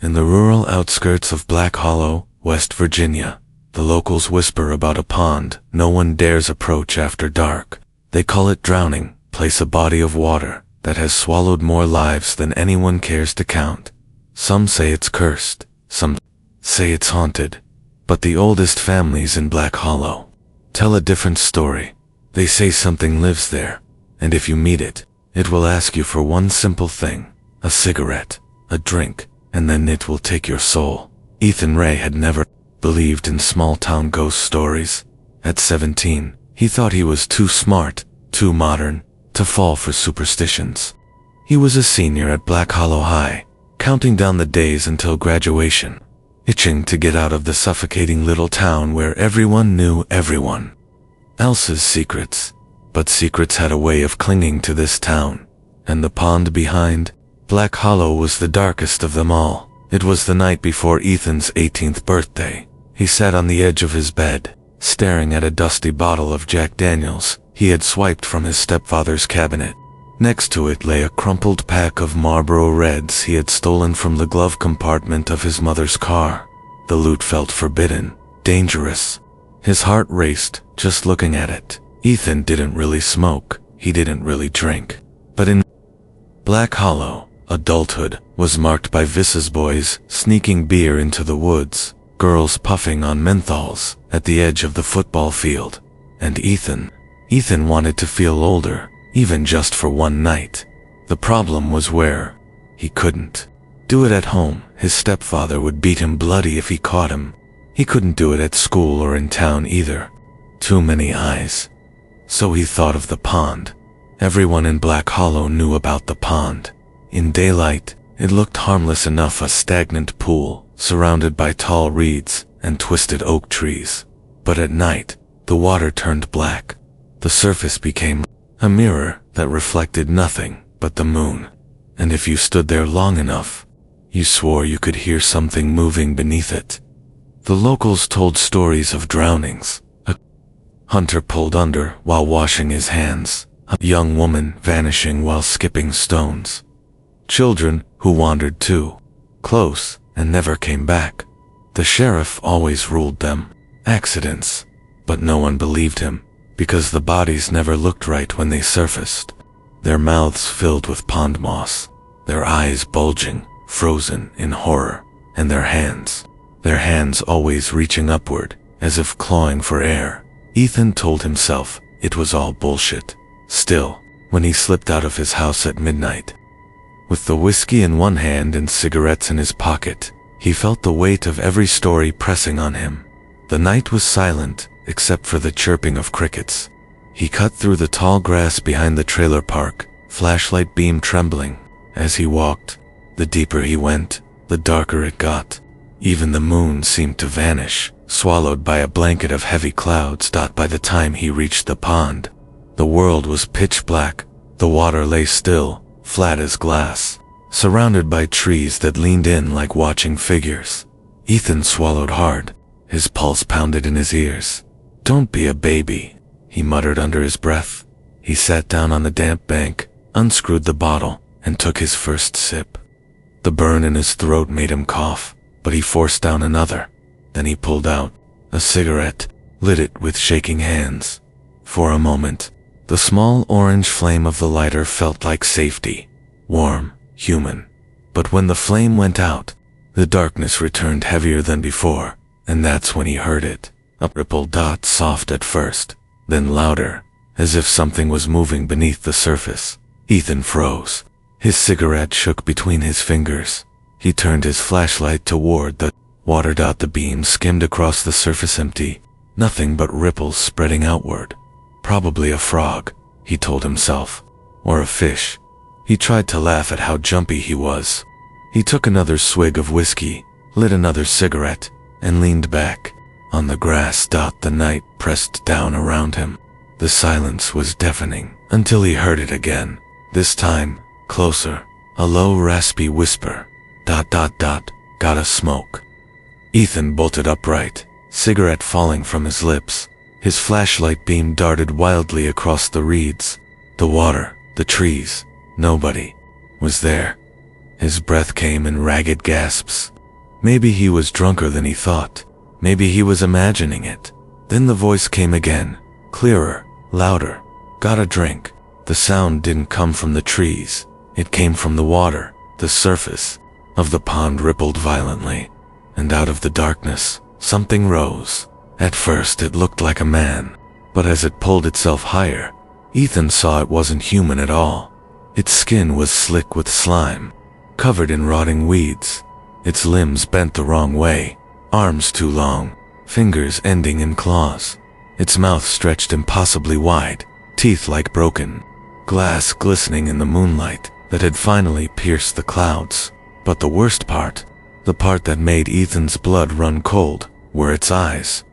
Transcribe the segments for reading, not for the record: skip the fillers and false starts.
In the rural outskirts of Black Hollow, West Virginia, the locals whisper about a pond no one dares approach after dark. They call it Drowning Place, a body of water that has swallowed more lives than anyone cares to count. Some say it's cursed, some say it's haunted, but the oldest families in Black Hollow tell a different story. They say something lives there, and if you meet it, it will ask you for one simple thing: a cigarette, a drink, and then it will take your soul. Ethan Ray had never believed in small-town ghost stories. At 17, he thought he was too smart, too modern, to fall for superstitions. He was a senior at Black Hollow High, counting down the days until graduation, itching to get out of the suffocating little town where everyone knew everyone else's secrets. But secrets had a way of clinging to this town, and the pond behind Black Hollow was the darkest of them all. It was the night before Ethan's 18th birthday. He sat on the edge of his bed, staring at a dusty bottle of Jack Daniels he had swiped from his stepfather's cabinet. Next to it lay a crumpled pack of Marlboro Reds he had stolen from the glove compartment of his mother's car. The loot felt forbidden, dangerous. His heart raced just looking at it. Ethan didn't really smoke, he didn't really drink. But in Black Hollow, adulthood was marked by vicious boys sneaking beer into the woods, girls puffing on menthols at the edge of the football field. And Ethan wanted to feel older, even just for one night. The problem was where he couldn't do it at home. His stepfather would beat him bloody if he caught him. He couldn't do it at school or in town either. Too many eyes. So he thought of the pond. Everyone in Black Hollow knew about the pond. In daylight, it looked harmless enough, a stagnant pool surrounded by tall reeds and twisted oak trees. But at night, the water turned black. The surface became a mirror that reflected nothing but the moon. And if you stood there long enough, you swore you could hear something moving beneath it. The locals told stories of drownings. A hunter pulled under while washing his hands. A young woman vanishing while skipping stones. Children who wandered too close and never came back. The sheriff always ruled them accidents, but no one believed him because the bodies never looked right when they surfaced. Their mouths filled with pond moss, their eyes bulging, frozen in horror, and their hands always reaching upward as if clawing for air. Ethan told himself it was all bullshit. Still, when he slipped out of his house at midnight, with the whiskey in one hand and cigarettes in his pocket, he felt the weight of every story pressing on him. The night was silent, except for the chirping of crickets. He cut through the tall grass behind the trailer park, flashlight beam trembling. As he walked, the deeper he went, the darker it got. Even the moon seemed to vanish, swallowed by a blanket of heavy clouds. By the time he reached the pond, the world was pitch black. The water lay still, flat as glass, surrounded by trees that leaned in like watching figures. Ethan swallowed hard. His pulse pounded in his ears. "Don't be a baby," he muttered under his breath. He sat down on the damp bank, unscrewed the bottle, and took his first sip. The burn in his throat made him cough, but he forced down another. Then he pulled out a cigarette, lit it with shaking hands. For a moment, the small orange flame of the lighter felt like safety, warm, human. But when the flame went out, the darkness returned heavier than before, and that's when he heard it. A ripple dot, soft at first, then louder, as if something was moving beneath the surface. Ethan froze. His cigarette shook between his fingers. He turned his flashlight toward the water. The beam skimmed across the surface, empty, nothing but ripples spreading outward. Probably a frog, he told himself, or a fish. He tried to laugh at how jumpy he was. He took another swig of whiskey, lit another cigarette, and leaned back on the grass. The night pressed down around him. The silence was deafening until he heard it again, this time closer, a low raspy whisper. Gotta smoke. Ethan bolted upright, cigarette falling from his lips. His flashlight beam darted wildly across the reeds, the water, the trees. Nobody was there. His breath came in ragged gasps. Maybe he was drunker than he thought. Maybe he was imagining it. Then the voice came again, clearer, louder. Got a drink. The sound didn't come from the trees. It came from the water. The surface of the pond rippled violently, and out of the darkness, something rose. At first it looked like a man, but as it pulled itself higher, Ethan saw it wasn't human at all. Its skin was slick with slime, covered in rotting weeds. Its limbs bent the wrong way, arms too long, fingers ending in claws. Its mouth stretched impossibly wide, teeth like broken glass glistening in the moonlight that had finally pierced the clouds. But the worst part, the part that made Ethan's blood run cold, were its eyes.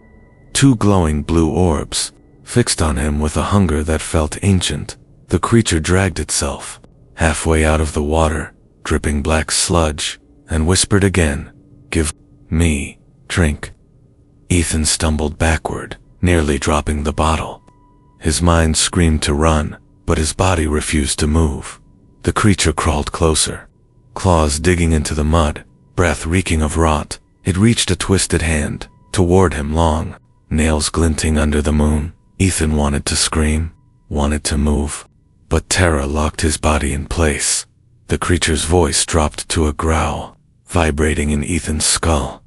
Two glowing blue orbs, fixed on him with a hunger that felt ancient. The creature dragged itself halfway out of the water, dripping black sludge, and whispered again, "Give me drink." Ethan stumbled backward, nearly dropping the bottle. His mind screamed to run, but his body refused to move. The creature crawled closer, claws digging into the mud, breath reeking of rot. It reached a twisted hand toward him, long nails glinting under the moon. Ethan wanted to scream, wanted to move, but terror locked his body in place. The creature's voice dropped to a growl, vibrating in Ethan's skull.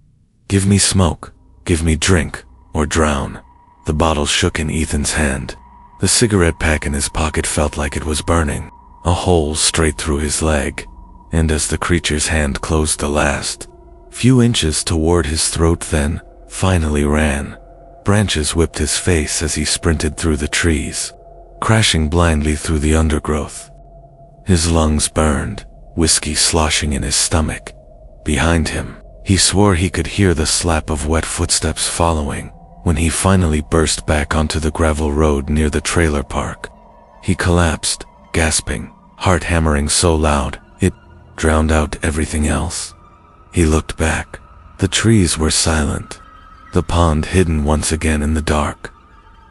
"Give me smoke, give me drink, or drown." The bottle shook in Ethan's hand. The cigarette pack in his pocket felt like it was burning, a hole straight through his leg. And as the creature's hand closed the last few inches toward his throat, then finally ran. Branches whipped his face as he sprinted through the trees, crashing blindly through the undergrowth. His lungs burned, whiskey sloshing in his stomach. Behind him, he swore he could hear the slap of wet footsteps following. When he finally burst back onto the gravel road near the trailer park, he collapsed, gasping, heart hammering so loud it drowned out everything else. He looked back. The trees were silent, the pond hidden once again in the dark.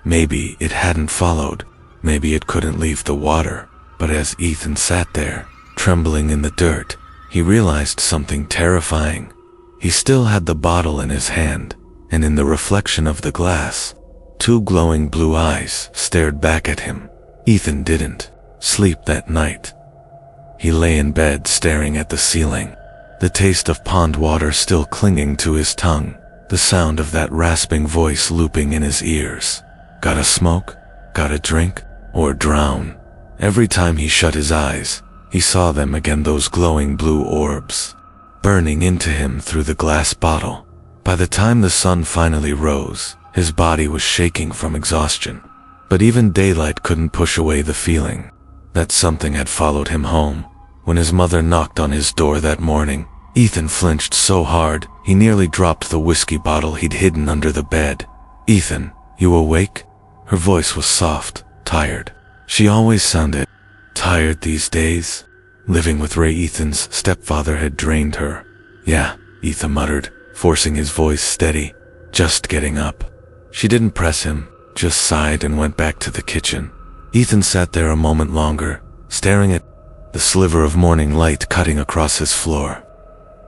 Maybe it hadn't followed, maybe it couldn't leave the water. But as Ethan sat there, trembling in the dirt, he realized something terrifying. He still had the bottle in his hand, and in the reflection of the glass, two glowing blue eyes stared back at him. Ethan didn't sleep that night. He lay in bed staring at the ceiling, the taste of pond water still clinging to his tongue, the sound of that rasping voice looping in his ears. Gotta smoke, gotta drink, or drown. Every time he shut his eyes, he saw them again, those glowing blue orbs, burning into him through the glass bottle. By the time the sun finally rose, his body was shaking from exhaustion. But even daylight couldn't push away the feeling that something had followed him home. When his mother knocked on his door that morning, Ethan flinched so hard, he nearly dropped the whiskey bottle he'd hidden under the bed. "Ethan, you awake?" Her voice was soft, tired. She always sounded tired these days. Living with Ray, Ethan's stepfather, had drained her. "Yeah," Ethan muttered, forcing his voice steady. "Just getting up." She didn't press him, just sighed and went back to the kitchen. Ethan sat there a moment longer, staring at the sliver of morning light cutting across his floor.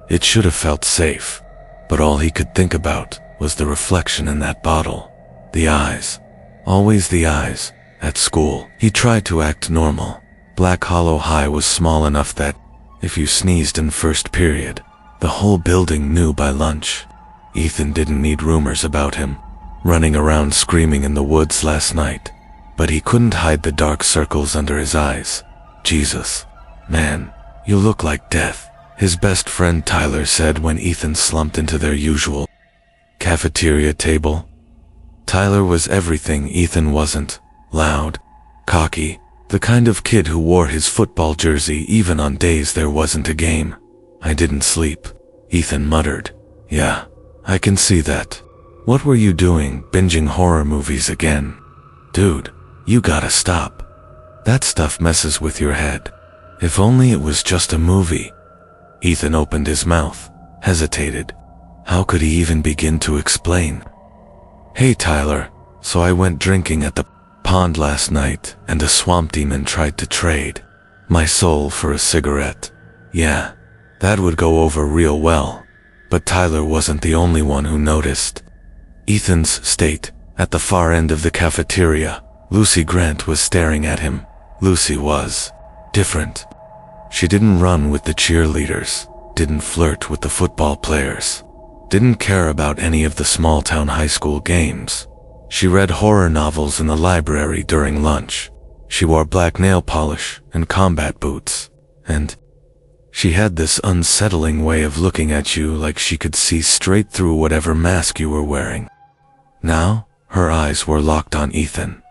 It should have felt safe, but all he could think about was the reflection in that bottle. The eyes. Always the eyes. At school, he tried to act normal. Black Hollow High was small enough that, if you sneezed in first period, the whole building knew by lunch. Ethan didn't need rumors about him running around screaming in the woods last night, but he couldn't hide the dark circles under his eyes. "Jesus, man, you look like death," his best friend Tyler said when Ethan slumped into their usual cafeteria table. Tyler was everything Ethan wasn't. Loud, cocky, the kind of kid who wore his football jersey even on days there wasn't a game. "I didn't sleep," Ethan muttered. "Yeah, I can see that. What were you doing, binging horror movies again?" "Dude, you gotta stop. That stuff messes with your head. If only it was just a movie." Ethan opened his mouth, hesitated. How could he even begin to explain? "Hey Tyler, so I went drinking at the pond last night, and a swamp demon tried to trade my soul for a cigarette. Yeah, that would go over real well." But Tyler wasn't the only one who noticed. Ethan's state, at the far end of the cafeteria, Lucy Grant was staring at him. Lucy was different. She didn't run with the cheerleaders, didn't flirt with the football players, didn't care about any of the small-town high school games. She read horror novels in the library during lunch. She wore black nail polish and combat boots, and she had this unsettling way of looking at you like she could see straight through whatever mask you were wearing. Now, her eyes were locked on Ethan.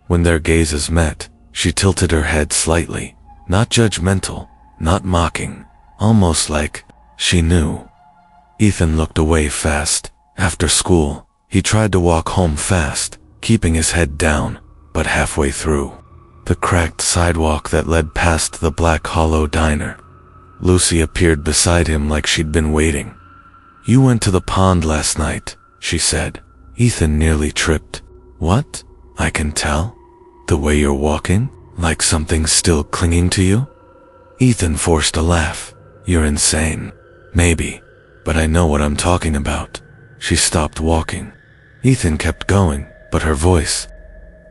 When their gazes met, she tilted her head slightly, not judgmental, not mocking, almost like she knew. Ethan looked away fast. After school, he tried to walk home fast, keeping his head down, but halfway through the cracked sidewalk that led past the Black Hollow diner, Lucy appeared beside him like she'd been waiting. "You went to the pond last night," she said. Ethan nearly tripped. "What? I can tell? The way you're walking? Like something's still clinging to you?" Ethan forced a laugh. "You're insane. Maybe. But I know what I'm talking about." She stopped walking. Ethan kept going, but her voice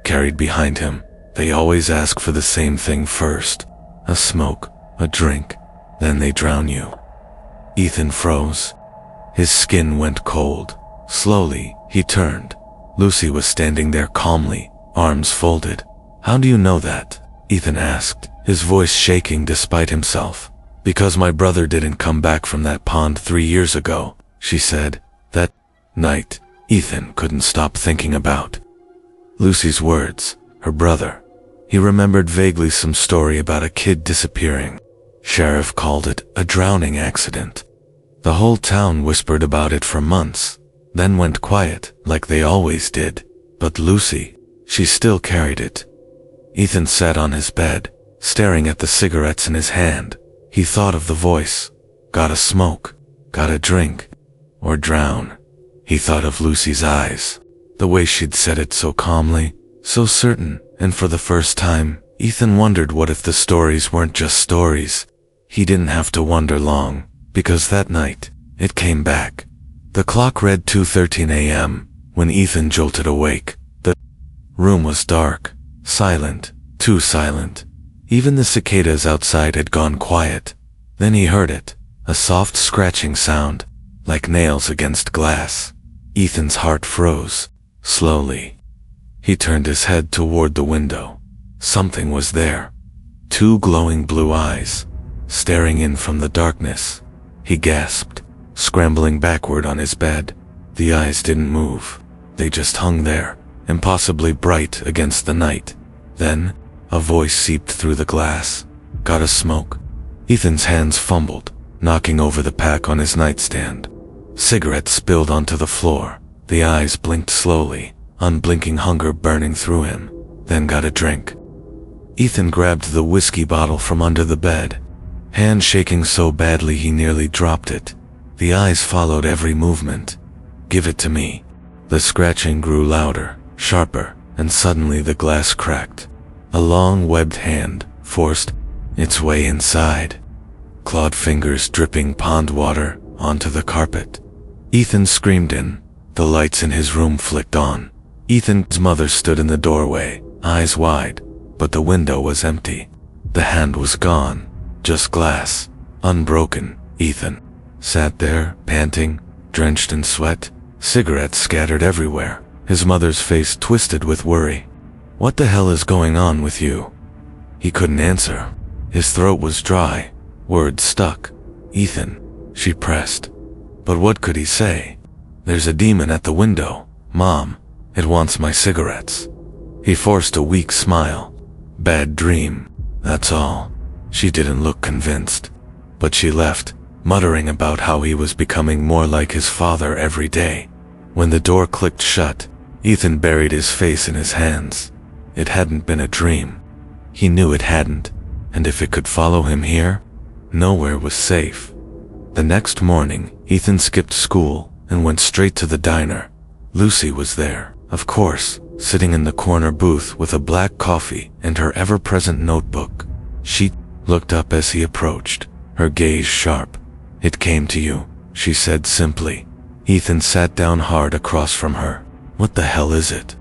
carried behind him. "They always ask for the same thing first. A smoke, a drink, then they drown you." Ethan froze. His skin went cold. Slowly, he turned. Lucy was standing there calmly, arms folded. "How do you know that?" Ethan asked, his voice shaking despite himself. "Because my brother didn't come back from that pond 3 years ago," she said. That night, Ethan couldn't stop thinking about Lucy's words, her brother. He remembered vaguely some story about a kid disappearing. Sheriff called it a drowning accident. The whole town whispered about it for months, then went quiet, like they always did. But Lucy, she still carried it. Ethan sat on his bed, staring at the cigarettes in his hand. He thought of the voice. Gotta smoke, gotta drink, or drown. He thought of Lucy's eyes, the way she'd said it so calmly, so certain, and for the first time, Ethan wondered what if the stories weren't just stories. He didn't have to wonder long, because that night, it came back. The clock read 2:13 a.m. when Ethan jolted awake. The room was dark, silent, too silent. Even the cicadas outside had gone quiet. Then he heard it, a soft scratching sound, like nails against glass. Ethan's heart froze, slowly. He turned his head toward the window. Something was there. 2 glowing blue eyes, staring in from the darkness. He gasped, scrambling backward on his bed. The eyes didn't move. They just hung there, impossibly bright against the night. Then, a voice seeped through the glass. "Gotta smoke." Ethan's hands fumbled, knocking over the pack on his nightstand. Cigarettes spilled onto the floor. The eyes blinked slowly, unblinking hunger burning through him. Then got a drink. Ethan grabbed the whiskey bottle from under the bed, hand shaking so badly he nearly dropped it. The eyes followed every movement. "Give it to me." The scratching grew louder, sharper, and suddenly the glass cracked. A long webbed hand forced its way inside, clawed fingers dripping pond water onto the carpet. Ethan screamed in. The lights in his room flicked on. Ethan's mother stood in the doorway, eyes wide, but the window was empty. The hand was gone, just glass, unbroken. Ethan sat there, panting, drenched in sweat, cigarettes scattered everywhere, his mother's face twisted with worry. "What the hell is going on with you?" He couldn't answer. His throat was dry, words stuck. "Ethan," she pressed. But what could he say? "There's a demon at the window, Mom. It wants my cigarettes." He forced a weak smile. "Bad dream, that's all." She didn't look convinced. But she left, muttering about how he was becoming more like his father every day. When the door clicked shut, Ethan buried his face in his hands. It hadn't been a dream. He knew it hadn't, and if it could follow him here, nowhere was safe. The next morning, Ethan skipped school and went straight to the diner. Lucy was there, of course, sitting in the corner booth with a black coffee and her ever-present notebook. She looked up as he approached, her gaze sharp. "It came to you," she said simply. Ethan sat down hard across from her. What the hell is it?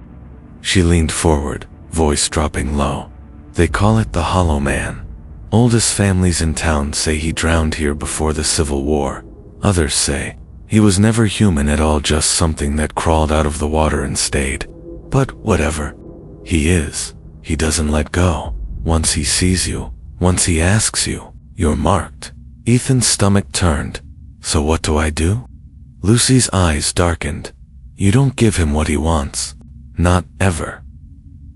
She leaned forward, voice dropping low. They call it the Hollow Man. Oldest families in town say he drowned here before the Civil War. Others say he was never human at all, just something that crawled out of the water and stayed. But whatever. He is. He doesn't let go. Once he sees you, once he asks you, you're marked. Ethan's stomach turned. So what do I do? Lucy's eyes darkened. You don't give him what he wants. Not ever.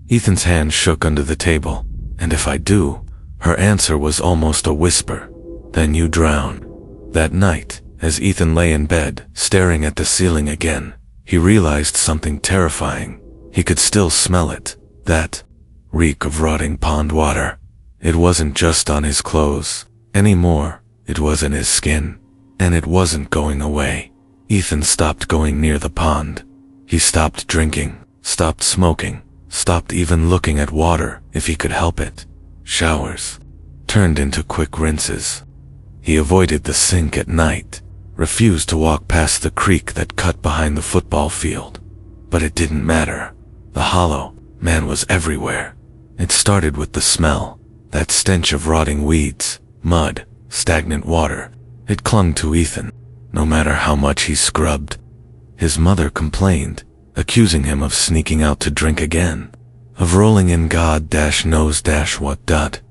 Ethan's hand shook under the table. And if I do, her answer was almost a whisper. Then you drown. That night, as Ethan lay in bed, staring at the ceiling again, he realized something terrifying. He could still smell it. That reek of rotting pond water. It wasn't just on his clothes anymore. It was in his skin. And it wasn't going away. Ethan stopped going near the pond. He stopped drinking, stopped smoking, stopped even looking at water if he could help it. Showers turned into quick rinses. He avoided the sink at night, refused to walk past the creek that cut behind the football field. But it didn't matter. The Hollow Man was everywhere. It started with the smell, that stench of rotting weeds, mud, stagnant water. It clung to Ethan, no matter how much he scrubbed. His mother complained, accusing him of sneaking out to drink again, of rolling in God-knows-what.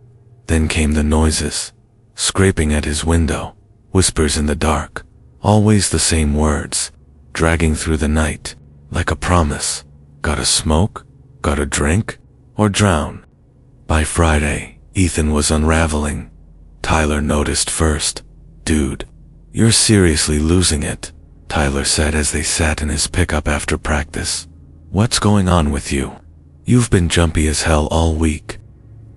Then came the noises, scraping at his window, whispers in the dark, always the same words, dragging through the night, like a promise. Gotta smoke? Gotta drink? Or drown? By Friday, Ethan was unraveling. Tyler noticed first. Dude, you're seriously losing it, Tyler said as they sat in his pickup after practice. What's going on with you? You've been jumpy as hell all week.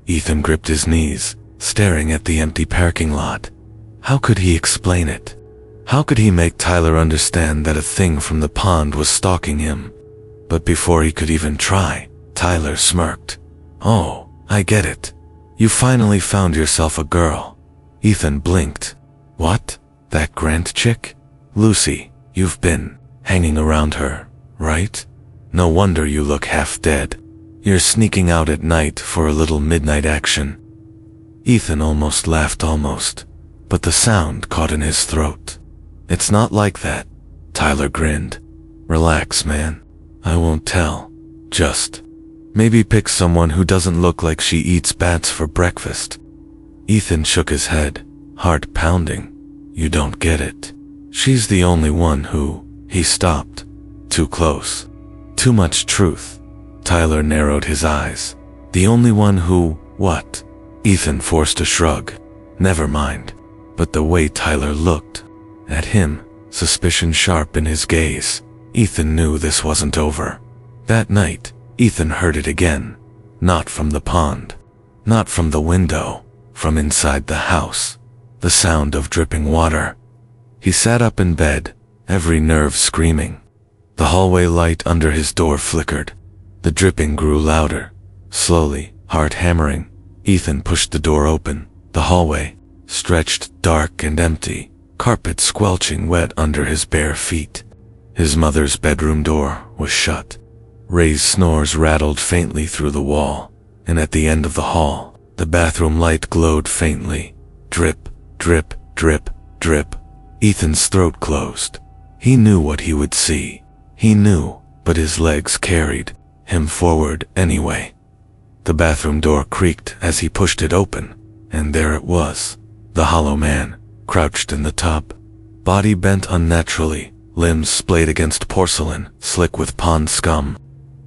Ethan gripped his knees, staring at the empty parking lot. How could he explain it? How could he make Tyler understand that a thing from the pond was stalking him? But before he could even try, Tyler smirked. Oh, I get it. You finally found yourself a girl. Ethan blinked. What? That Grant chick? Lucy, you've been hanging around her, right? No wonder you look half dead. You're sneaking out at night for a little midnight action. Ethan almost laughed, but the sound caught in his throat. It's not like that. Tyler grinned. Relax, man. I won't tell. Just maybe pick someone who doesn't look like she eats bats for breakfast. Ethan shook his head, heart pounding. You don't get it. She's the only one who... He stopped. Too close. Too much truth. Tyler narrowed his eyes. The only one who... What? Ethan forced a shrug. Never mind. But the way Tyler looked at him, suspicion sharp in his gaze, Ethan knew this wasn't over. That night, Ethan heard it again. Not from the pond. Not from the window. From inside the house. The sound of dripping water. He sat up in bed, every nerve screaming. The hallway light under his door flickered. The dripping grew louder. Slowly, heart hammering, Ethan pushed the door open. The hallway stretched dark and empty, carpet squelching wet under his bare feet. His mother's bedroom door was shut. Ray's snores rattled faintly through the wall, and at the end of the hall, the bathroom light glowed faintly. Drip, drip, drip, drip. Ethan's throat closed. He knew what he would see. He knew, but his legs carried him forward anyway. The bathroom door creaked as he pushed it open, and there it was. The Hollow Man, crouched in the tub. Body bent unnaturally, limbs splayed against porcelain, slick with pond scum.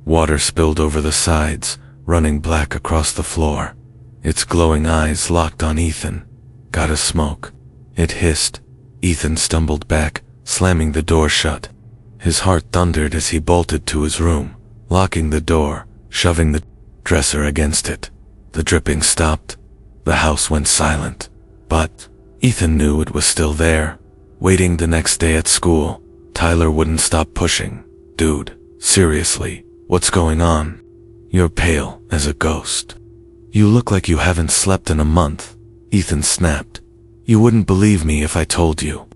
Water spilled over the sides, running black across the floor. Its glowing eyes locked on Ethan. Gotta smoke. It hissed. Ethan stumbled back, slamming the door shut. His heart thundered as he bolted to his room, locking the door, shoving the dresser against it. The dripping stopped. The house went silent. But Ethan knew it was still there. Waiting the next day at school, Tyler wouldn't stop pushing. Dude, seriously, what's going on? You're pale as a ghost. You look like you haven't slept in a month. Ethan snapped. You wouldn't believe me if I told you.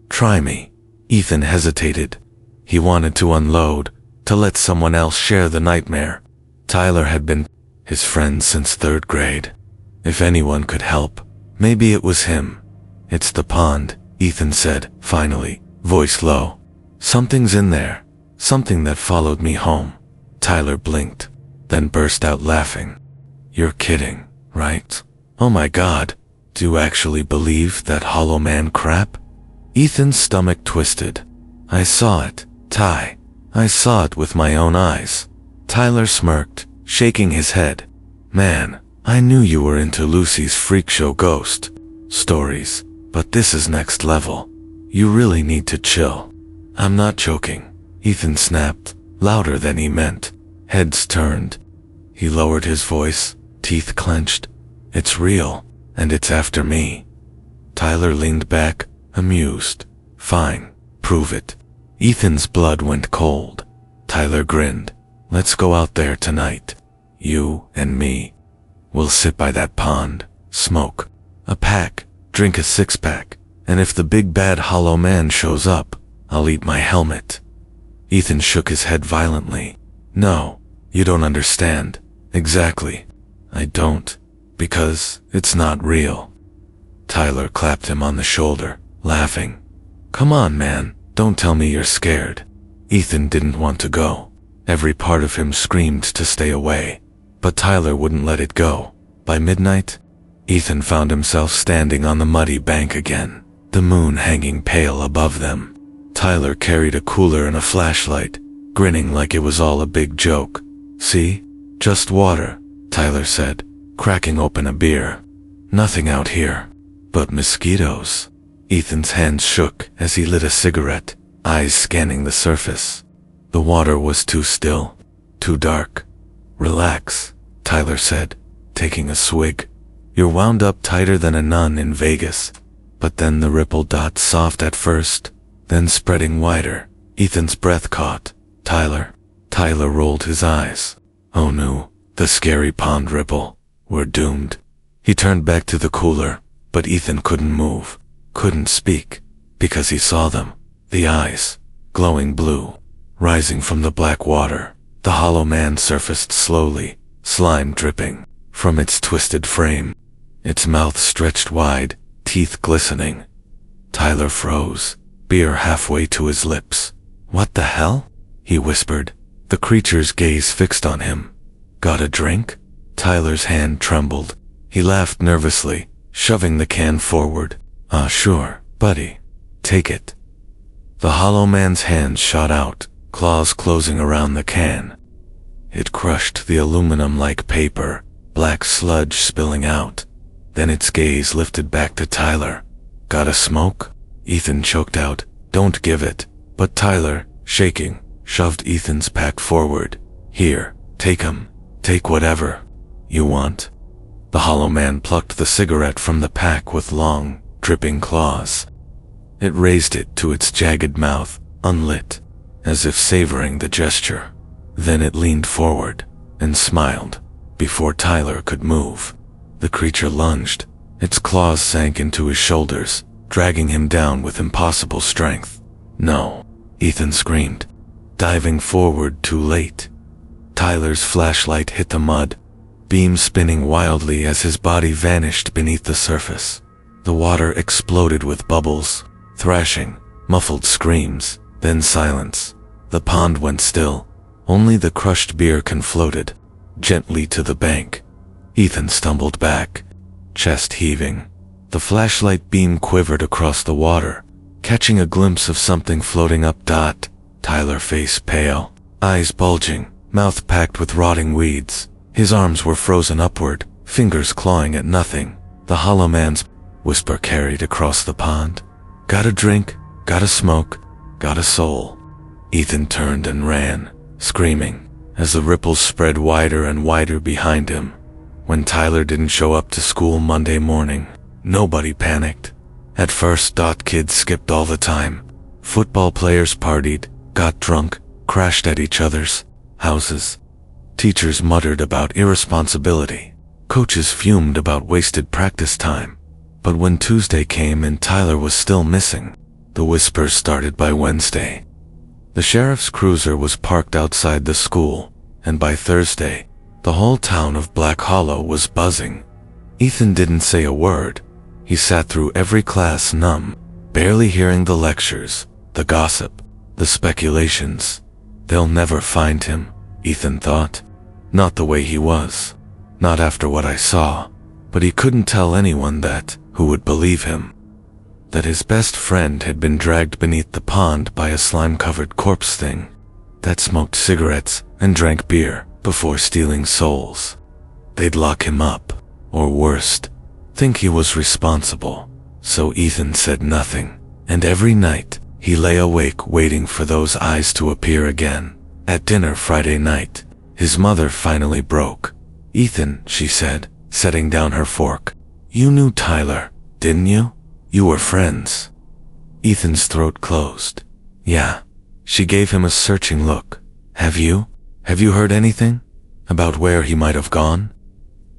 Try me. Ethan hesitated. He wanted to unload, to let someone else share the nightmare. Tyler had been his friend since 3rd grade. If anyone could help, maybe it was him. It's the pond, Ethan said, finally, voice low. Something's in there. Something that followed me home. Tyler blinked, then burst out laughing. You're kidding, right? Oh my God, do you actually believe that hollow man crap? Ethan's stomach twisted. I saw it, Ty. I saw it with my own eyes. Tyler smirked, shaking his head. Man, I knew you were into Lucy's freak show ghost stories, but this is next level. You really need to chill. I'm not joking, Ethan snapped, louder than he meant. Heads turned. He lowered his voice, teeth clenched. It's real, and it's after me. Tyler leaned back, amused. Fine, prove it. Ethan's blood went cold. Tyler grinned. Let's go out there tonight. You and me. We'll sit by that pond, smoke a pack, drink a 6-pack, and if the big bad hollow man shows up, I'll eat my helmet. Ethan shook his head violently. No, you don't understand. Exactly. I don't, because it's not real. Tyler clapped him on the shoulder, laughing. Come on, man, don't tell me you're scared. Ethan didn't want to go. Every part of him screamed to stay away, but Tyler wouldn't let it go. By midnight, Ethan found himself standing on the muddy bank again, the moon hanging pale above them. Tyler carried a cooler and a flashlight, grinning like it was all a big joke. See? Just water, Tyler said, cracking open a beer. Nothing out here. But mosquitoes. Ethan's hands shook as he lit a cigarette, eyes scanning the surface. The water was too still, too dark. Relax, Tyler said, taking a swig. You're wound up tighter than a nun in Vegas. But then the ripple dots soft at first, then spreading wider. Ethan's breath caught. Tyler rolled his eyes. Oh no, the scary pond ripple. We're doomed. He turned back to the cooler, but Ethan couldn't move, couldn't speak, because he saw them. The eyes, glowing blue, rising from the black water. The hollow man surfaced slowly, slime dripping from its twisted frame. Its mouth stretched wide, teeth glistening. Tyler froze, beer halfway to his lips. What the hell? He whispered, the creature's gaze fixed on him. Got a drink? Tyler's hand trembled. He laughed nervously, shoving the can forward. Sure, buddy. Take it. The hollow man's hands shot out, claws closing around the can. It crushed the aluminum like paper, black sludge spilling out. Then its gaze lifted back to Tyler. Got a smoke? Ethan choked out. Don't give it. But Tyler, shaking, shoved Ethan's pack forward. Here, take 'em. Take whatever you want. The hollow man plucked the cigarette from the pack with long, dripping claws. It raised it to its jagged mouth, unlit, as if savoring the gesture. Then it leaned forward and smiled. Before Tyler could move, the creature lunged. Its claws sank into his shoulders, dragging him down with impossible strength. No, Ethan screamed, diving forward too late. Tyler's flashlight hit the mud, beam spinning wildly as his body vanished beneath the surface. The water exploded with bubbles, thrashing, muffled screams, then silence. The pond went still. Only the crushed beer can floated, gently to the bank. Ethan stumbled back, chest heaving. The flashlight beam quivered across the water, catching a glimpse of something floating up. Tyler, face pale, eyes bulging, mouth packed with rotting weeds. His arms were frozen upward, fingers clawing at nothing. The hollow man's whisper carried across the pond. Got a drink, got a smoke, got a soul. Ethan turned and ran, screaming, as the ripples spread wider and wider behind him. When Tyler didn't show up to school Monday morning, nobody panicked. At first, kids skipped all the time. Football players partied, got drunk, crashed at each other's houses. Teachers muttered about irresponsibility. Coaches fumed about wasted practice time. But when Tuesday came and Tyler was still missing, The whispers started by Wednesday. The sheriff's cruiser was parked outside the school, and by Thursday, the whole town of Black Hollow was buzzing. Ethan didn't say a word. He sat through every class numb, barely hearing the lectures, the gossip, the speculations. They'll never find him, Ethan thought. Not the way he was. Not after what I saw. But he couldn't tell anyone that, who would believe him. That his best friend had been dragged beneath the pond by a slime-covered corpse thing that smoked cigarettes and drank beer before stealing souls. They'd lock him up, or worst, think he was responsible. So Ethan said nothing, and every night he lay awake waiting for those eyes to appear again. At dinner Friday night, his mother finally broke. "Ethan," she said, setting down her fork, "you knew Tyler, didn't you? You were friends." Ethan's throat closed. "Yeah." She gave him a searching look. Have you heard anything? About where he might have gone?"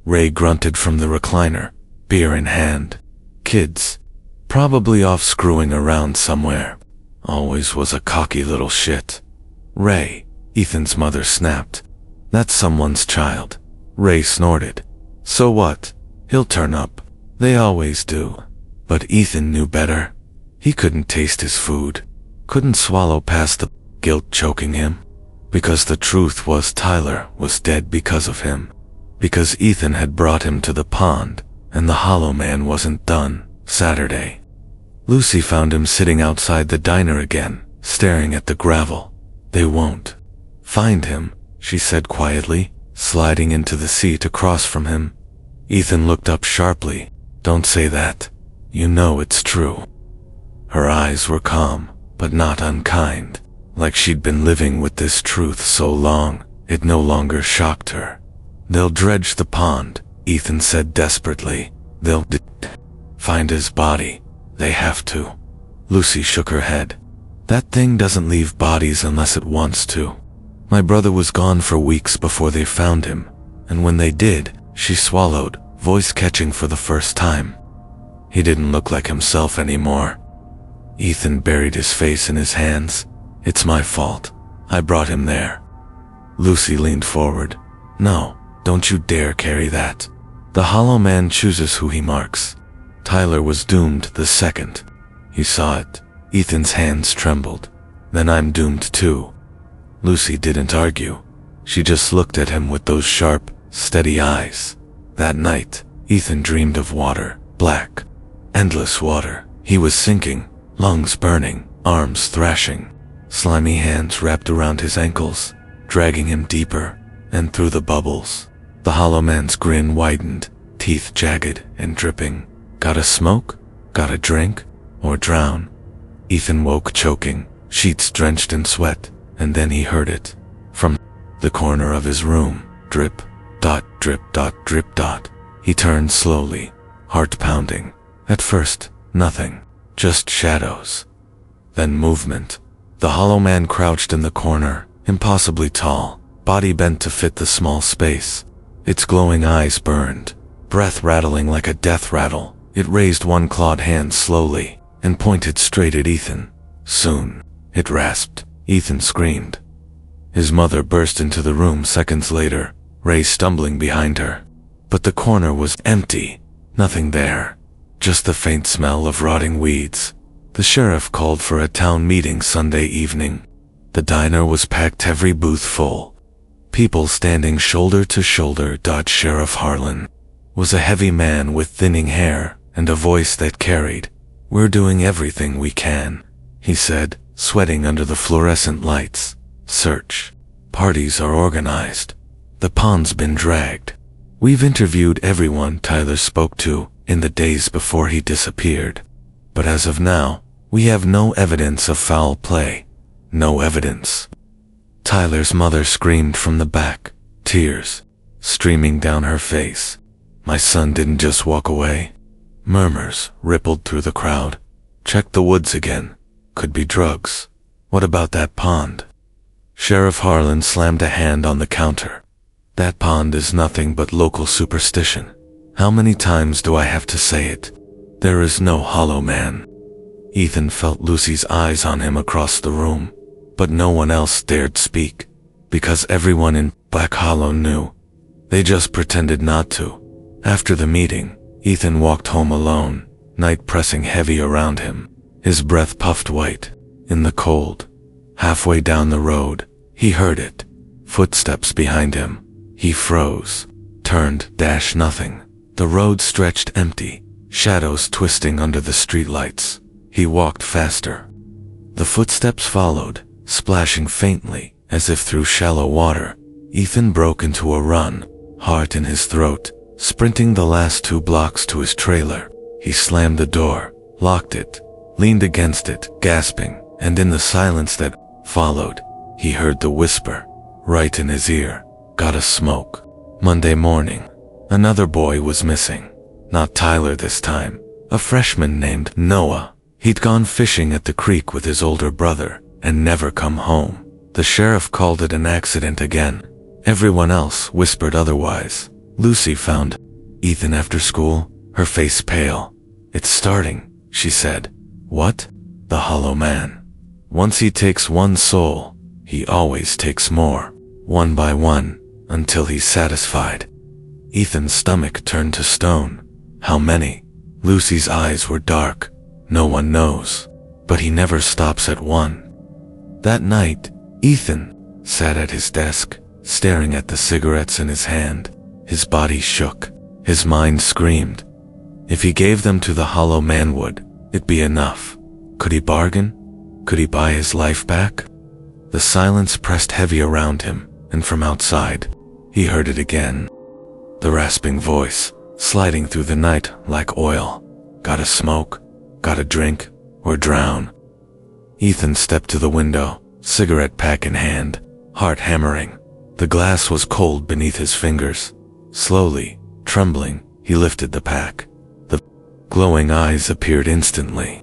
Ray grunted from the recliner, beer in hand. "Kids. Probably off screwing around somewhere. Always was a cocky little shit." "Ray," Ethan's mother snapped. "That's someone's child." Ray snorted. "So what? He'll turn up. They always do." But Ethan knew better. He couldn't taste his food. Couldn't swallow past the guilt choking him. Because the truth was Tyler was dead because of him. Because Ethan had brought him to the pond, and the Hollow Man wasn't done. Saturday. Lucy found him sitting outside the diner again, staring at the gravel. "They won't find him," she said quietly, sliding into the seat across from him. Ethan looked up sharply. "Don't say that. You know it's true." Her eyes were calm, but not unkind. Like she'd been living with this truth so long, it no longer shocked her. "They'll dredge the pond," Ethan said desperately. "They'll find his body. They have to." Lucy shook her head. "That thing doesn't leave bodies unless it wants to. My brother was gone for weeks before they found him, and when they did," she swallowed, voice catching for the first time. "He didn't look like himself anymore." Ethan buried his face in his hands. "It's my fault. I brought him there." Lucy leaned forward. "No, don't you dare carry that. The Hollow Man chooses who he marks. Tyler was doomed the second he saw it." Ethan's hands trembled. "Then I'm doomed too." Lucy didn't argue. She just looked at him with those sharp, steady eyes. That night, Ethan dreamed of water, black, endless water. He was sinking, lungs burning, arms thrashing, slimy hands wrapped around his ankles, dragging him deeper, and through the bubbles. The Hollow Man's grin widened, teeth jagged and dripping. "Gotta smoke? Gotta drink? Or drown?" Ethan woke choking, sheets drenched in sweat, and then he heard it. From the corner of his room, drip, dot, drip, dot, drip, dot. He turned slowly, heart pounding. At first, nothing, just shadows. Then movement. The Hollow Man crouched in the corner, impossibly tall, body bent to fit the small space. Its glowing eyes burned, breath rattling like a death rattle. It raised one clawed hand slowly and pointed straight at Ethan. "Soon," it rasped. Ethan screamed. His mother burst into the room seconds later, Ray stumbling behind her. But the corner was empty. Nothing there. Just the faint smell of rotting weeds. The sheriff called for a town meeting Sunday evening. The diner was packed, every booth full. People standing shoulder to shoulder. Sheriff Harlan was a heavy man with thinning hair and a voice that carried. "We're doing everything we can," he said, sweating under the fluorescent lights. "Search parties are organized. The pond's been dragged. We've interviewed everyone Tyler spoke to in the days before he disappeared. But as of now, we have no evidence of foul play. No evidence." Tyler's mother screamed from the back, tears streaming down her face. "My son didn't just walk away." Murmurs rippled through the crowd. "Check the woods again. Could be drugs. What about that pond?" Sheriff Harlan slammed a hand on the counter. "That pond is nothing but local superstition. How many times do I have to say it? There is no Hollow Man." Ethan felt Lucy's eyes on him across the room, but no one else dared speak, because everyone in Black Hollow knew. They just pretended not to. After the meeting, Ethan walked home alone, night pressing heavy around him. His breath puffed white in the cold. Halfway down the road, he heard it. Footsteps behind him. He froze, turned, nothing. The road stretched empty, shadows twisting under the streetlights. He walked faster. The footsteps followed, splashing faintly, as if through shallow water. Ethan broke into a run, heart in his throat, sprinting the last 2 blocks to his trailer. He slammed the door, locked it, leaned against it, gasping, and in the silence that followed, he heard the whisper, right in his ear, "Gotta smoke." Monday morning, another boy was missing. Not Tyler this time, a freshman named Noah. He'd gone fishing at the creek with his older brother and never come home. The sheriff called it an accident again. Everyone else whispered otherwise. Lucy found Ethan after school, her face pale. "It's starting," she said. "What?" "The Hollow Man. Once he takes one soul, he always takes more, one by one, until he's satisfied." Ethan's stomach turned to stone. How many? Lucy's eyes were dark. No one knows, but he never stops at one. That night, Ethan sat at his desk, staring at the cigarettes in his hand. His body shook. His mind screamed. If he gave them to the Hollow Man, would it be enough? Could he bargain? Could he buy his life back? The silence pressed heavy around him, and from outside, he heard it again. The rasping voice, sliding through the night like oil. "Gotta smoke, gotta drink, or drown." Ethan stepped to the window, cigarette pack in hand, heart hammering. The glass was cold beneath his fingers. Slowly, trembling, he lifted the pack. The glowing eyes appeared instantly,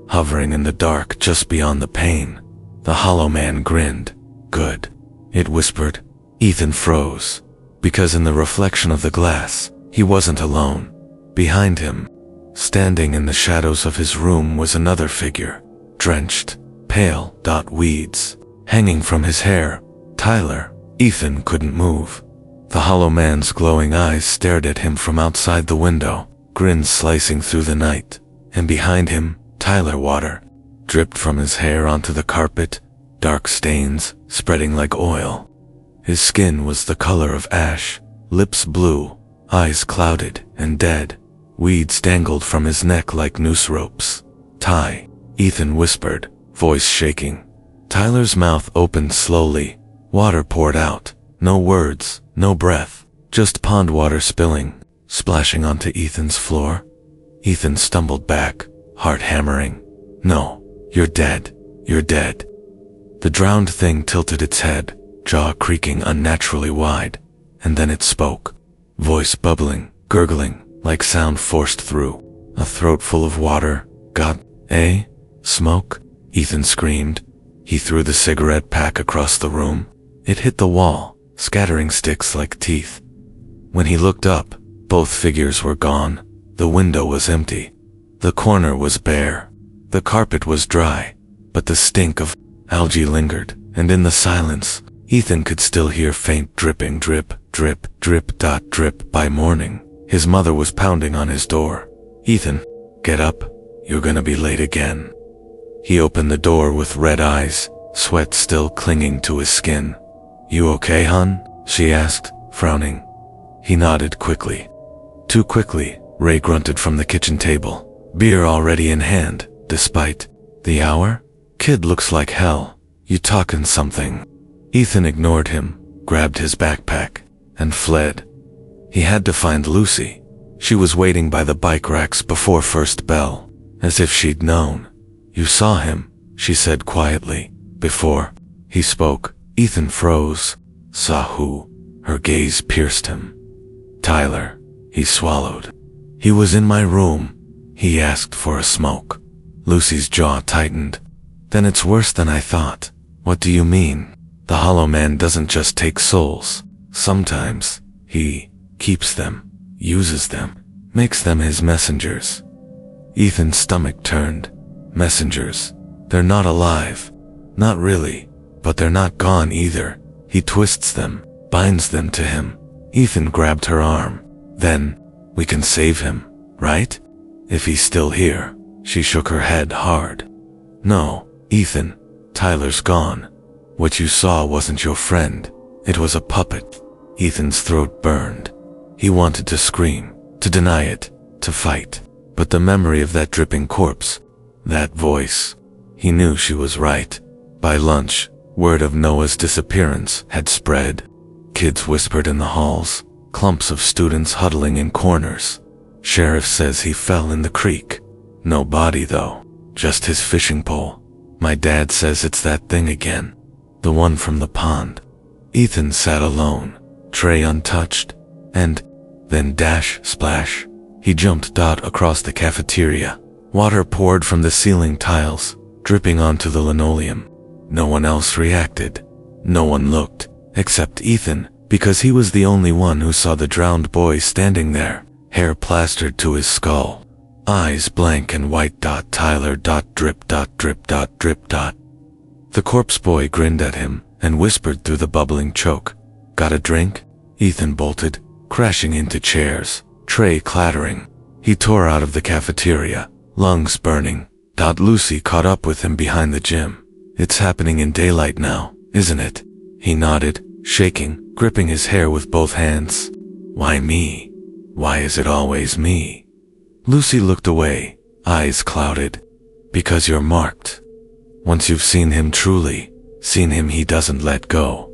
hovering in the dark just beyond the pane. The Hollow Man grinned. "Good," it whispered. Ethan froze, because in the reflection of the glass, he wasn't alone. Behind him, standing in the shadows of his room, was another figure, drenched, pale, weeds hanging from his hair. Tyler. Ethan couldn't move. The Hollow Man's glowing eyes stared at him from outside the window, grins slicing through the night. And behind him, Tyler. Water dripped from his hair onto the carpet, dark stains spreading like oil. His skin was the color of ash, lips blue, eyes clouded and dead. Weeds dangled from his neck like noose ropes. "Ty," Ethan whispered, voice shaking. Tyler's mouth opened slowly. Water poured out. No words, no breath, just pond water spilling, splashing onto Ethan's floor. Ethan stumbled back, heart hammering. "No, you're dead. You're dead." The drowned thing tilted its head, jaw creaking unnaturally wide, and then it spoke. Voice bubbling, gurgling, like sound forced through a throat full of water. "Got, smoke?" Ethan screamed. He threw the cigarette pack across the room. It hit the wall, scattering sticks like teeth. When he looked up, both figures were gone. The window was empty. The corner was bare. The carpet was dry, but the stink of algae lingered, and in the silence, Ethan could still hear faint dripping, drip, drip, drip, drip. By morning, his mother was pounding on his door. "Ethan, get up. You're gonna be late again." He opened the door with red eyes, sweat still clinging to his skin. "You okay, hon?" she asked, frowning. He nodded quickly. Too quickly, Ray grunted from the kitchen table, beer already in hand, despite the hour. "Kid looks like hell. You talkin' something?" Ethan ignored him, grabbed his backpack, and fled. He had to find Lucy. She was waiting by the bike racks before first bell, as if she'd known. "You saw him," she said quietly. Before he spoke, Ethan froze. "Saw who?" Her gaze pierced him. "Tyler," he swallowed. "He was in my room. He asked for a smoke." Lucy's jaw tightened. "Then it's worse than I thought." "What do you mean?" "The Hollow Man doesn't just take souls. Sometimes, he keeps them, uses them, makes them his messengers." Ethan's stomach turned. Messengers. They're not alive. Not really. But they're not gone either. He twists them, binds them to him. Ethan grabbed her arm. Then, we can save him, right? If he's still here. She shook her head hard. No, Ethan. Tyler's gone. What you saw wasn't your friend. It was a puppet. Ethan's throat burned. He wanted to scream, to deny it, to fight. But the memory of that dripping corpse, that voice, he knew she was right. By lunch, word of Noah's disappearance had spread. Kids whispered in the halls, clumps of students huddling in corners. Sheriff says he fell in the creek. No body though, just his fishing pole. My dad says it's that thing again. The one from the pond. Ethan sat alone, tray untouched, and then dash, splash. He jumped across the cafeteria. Water poured from the ceiling tiles, dripping onto the linoleum. No one else reacted. No one looked, except Ethan, because he was the only one who saw the drowned boy standing there, hair plastered to his skull. Eyes blank and white. Tyler. Drip. Drip. Drip. The corpse boy grinned at him and whispered through the bubbling choke. Got a drink? Ethan bolted, crashing into chairs, tray clattering. He tore out of the cafeteria, lungs burning. Lucy caught up with him behind the gym. It's happening in daylight now, isn't it? He nodded, shaking, gripping his hair with both hands. Why me? Why is it always me? Lucy looked away, eyes clouded. Because you're marked. Once you've seen him truly, seen him, he doesn't let go.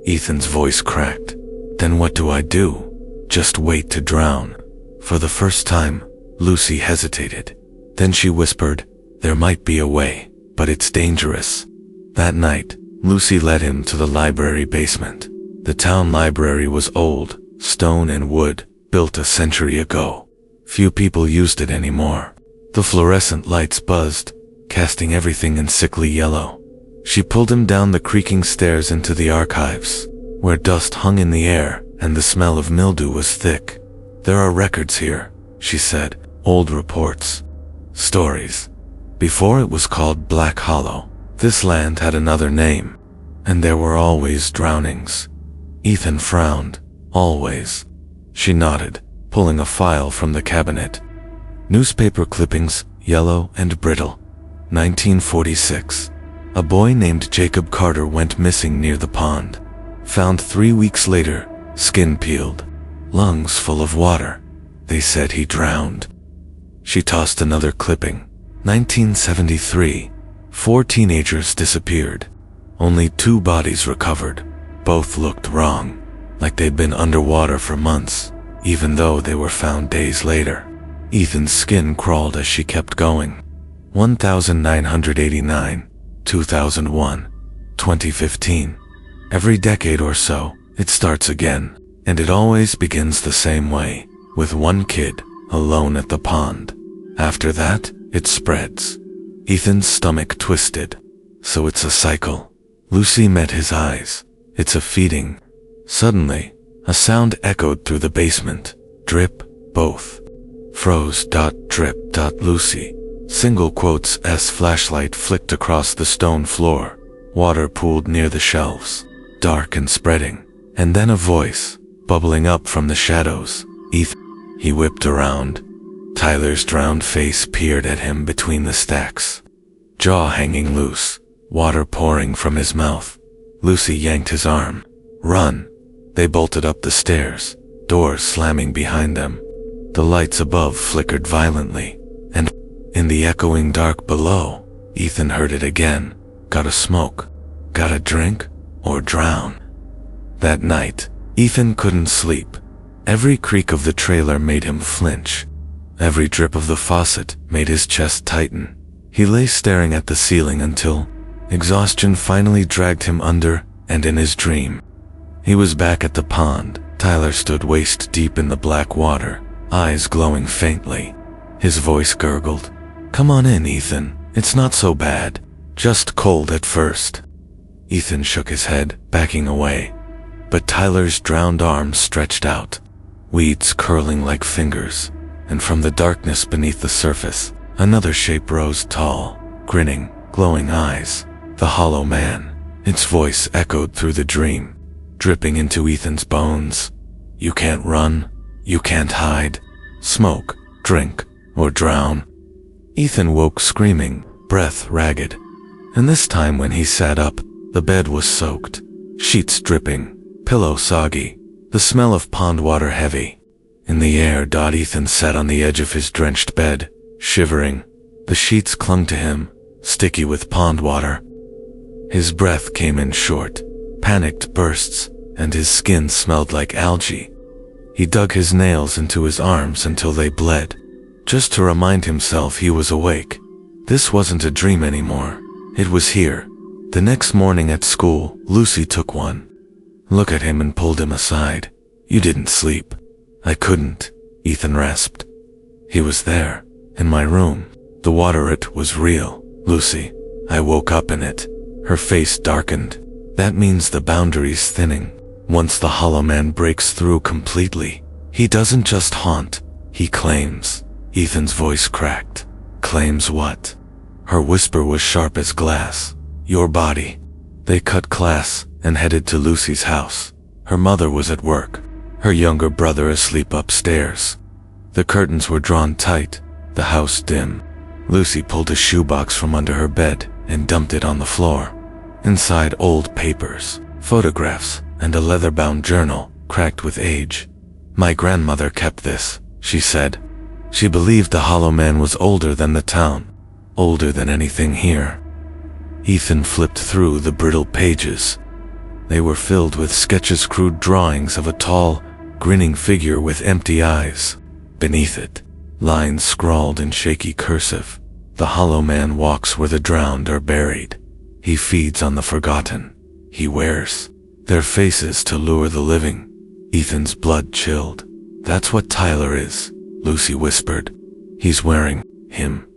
Ethan's voice cracked. Then what do I do? Just wait to drown. For the first time, Lucy hesitated. Then she whispered, there might be a way, but it's dangerous. That night, Lucy led him to the library basement. The town library was old, stone and wood, built a century ago. Few people used it anymore. The fluorescent lights buzzed, casting everything in sickly yellow. She pulled him down the creaking stairs into the archives, where dust hung in the air and the smell of mildew was thick. There are records here, she said, old reports, stories. Before it was called Black Hollow, this land had another name, and there were always drownings. Ethan frowned. Always. She nodded, pulling a file from the cabinet. Newspaper clippings, yellow and brittle. 1946. A boy named Jacob Carter went missing near the pond. Found 3 weeks later, skin peeled, lungs full of water. They said he drowned. She tossed another clipping. 1973. 4 teenagers disappeared. Only 2 bodies recovered. Both looked wrong, like they'd been underwater for months, even though they were found days later. Ethan's skin crawled as she kept going. 1989, 2001, 2015. Every decade or so, it starts again, and it always begins the same way, with one kid, alone at the pond. After that, it spreads. Ethan's stomach twisted. So it's a cycle. Lucy met his eyes. It's a feeding. Suddenly, a sound echoed through the basement. Drip, both. Froze. Drip. Lucy. Single quotes as flashlight flicked across the stone floor. Water pooled near the shelves, dark and spreading. And then a voice, bubbling up from the shadows. Ethan. He whipped around. Tyler's drowned face peered at him between the stacks. Jaw hanging loose, water pouring from his mouth. Lucy yanked his arm. Run. They bolted up the stairs, doors slamming behind them. The lights above flickered violently, and in the echoing dark below, Ethan heard it again. Gotta smoke. Gotta drink, or drown. That night, Ethan couldn't sleep. Every creak of the trailer made him flinch. Every drip of the faucet made his chest tighten. He lay staring at the ceiling until exhaustion finally dragged him under, and in his dream, he was back at the pond. Tyler stood waist deep in the black water, eyes glowing faintly. His voice gurgled. Come on in, Ethan. It's not so bad. Just cold at first. Ethan shook his head, backing away. But Tyler's drowned arms stretched out, weeds curling like fingers, and from the darkness beneath the surface, another shape rose tall, grinning, glowing eyes. The hollow man. Its voice echoed through the dream, dripping into Ethan's bones. You can't run. You can't hide. Smoke, drink, or drown. Ethan woke screaming, breath ragged. And this time when he sat up, the bed was soaked. Sheets dripping, pillow soggy, the smell of pond water heavy. In the air, Ethan sat on the edge of his drenched bed, shivering. The sheets clung to him, sticky with pond water. His breath came in short, panicked bursts, and his skin smelled like algae. He dug his nails into his arms until they bled, just to remind himself he was awake. This wasn't a dream anymore. It was here. The next morning at school, Lucy took one look at him and pulled him aside. You didn't sleep. I couldn't, Ethan rasped. He was there, in my room. The water, it was real, Lucy. I woke up in it. Her face darkened. That means the boundary's thinning. Once the hollow man breaks through completely, he doesn't just haunt, he claims. Ethan's voice cracked. Claims what? Her whisper was sharp as glass. Your body. They cut class and headed to Lucy's house. Her mother was at work, her younger brother asleep upstairs. The curtains were drawn tight, the house dim. Lucy pulled a shoebox from under her bed and dumped it on the floor. Inside, old papers, photographs, and a leather-bound journal, cracked with age. My grandmother kept this, she said. She believed the hollow man was older than the town, older than anything here. Ethan flipped through the brittle pages. They were filled with sketches, crude drawings of a tall, grinning figure with empty eyes. Beneath it, lines scrawled in shaky cursive. The hollow man walks where the drowned are buried. He feeds on the forgotten. He wears their faces to lure the living. Ethan's blood chilled. That's what Tyler is, Lucy whispered. He's wearing him.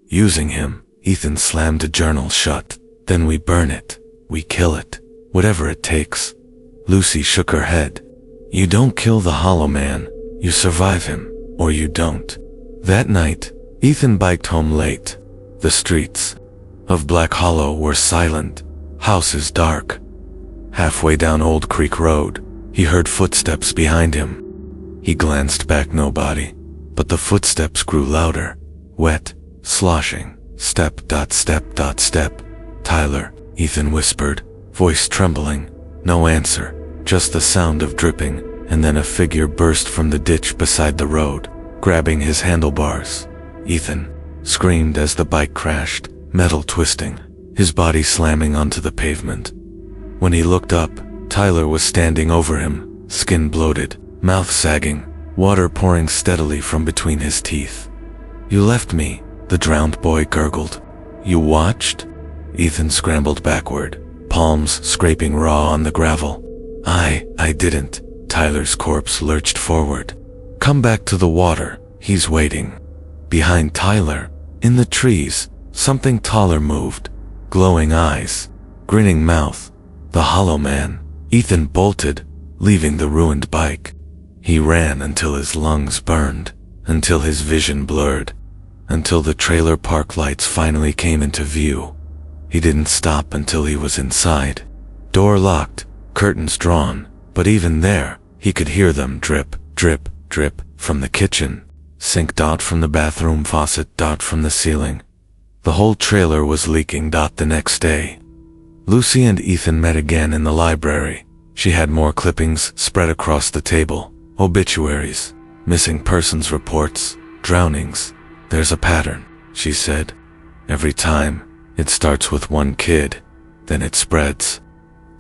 Using him. Ethan slammed the journal shut. Then we burn it. We kill it. Whatever it takes. Lucy shook her head. You don't kill the hollow man. You survive him, or you don't. That night, Ethan biked home late. The streets of Black Hollow were silent. Houses dark. Halfway down Old Creek Road, he heard footsteps behind him. He glanced back, nobody. But the footsteps grew louder. Wet, sloshing. Step, step, step. Tyler, Ethan whispered, voice trembling. No answer, just the sound of dripping, and then a figure burst from the ditch beside the road, grabbing his handlebars. Ethan screamed as the bike crashed, metal twisting, his body slamming onto the pavement. When he looked up, Tyler was standing over him, skin bloated, mouth sagging, water pouring steadily from between his teeth. You left me, the drowned boy gurgled. You watched? Ethan scrambled backward, palms scraping raw on the gravel. I didn't. Tyler's corpse lurched forward. Come back to the water, he's waiting. Behind Tyler, in the trees, something taller moved. Glowing eyes, grinning mouth. The hollow man. Ethan bolted, leaving the ruined bike. He ran until his lungs burned, until his vision blurred, until the trailer park lights finally came into view. He didn't stop until he was inside. Door locked, curtains drawn, but even there, he could hear them drip, drip, drip from the kitchen, sink from the bathroom faucet from the ceiling. The whole trailer was leaking. The next day, Lucy and Ethan met again in the library. She had more clippings spread across the table, obituaries, missing persons reports, drownings. There's a pattern, she said. Every time, it starts with one kid, then it spreads.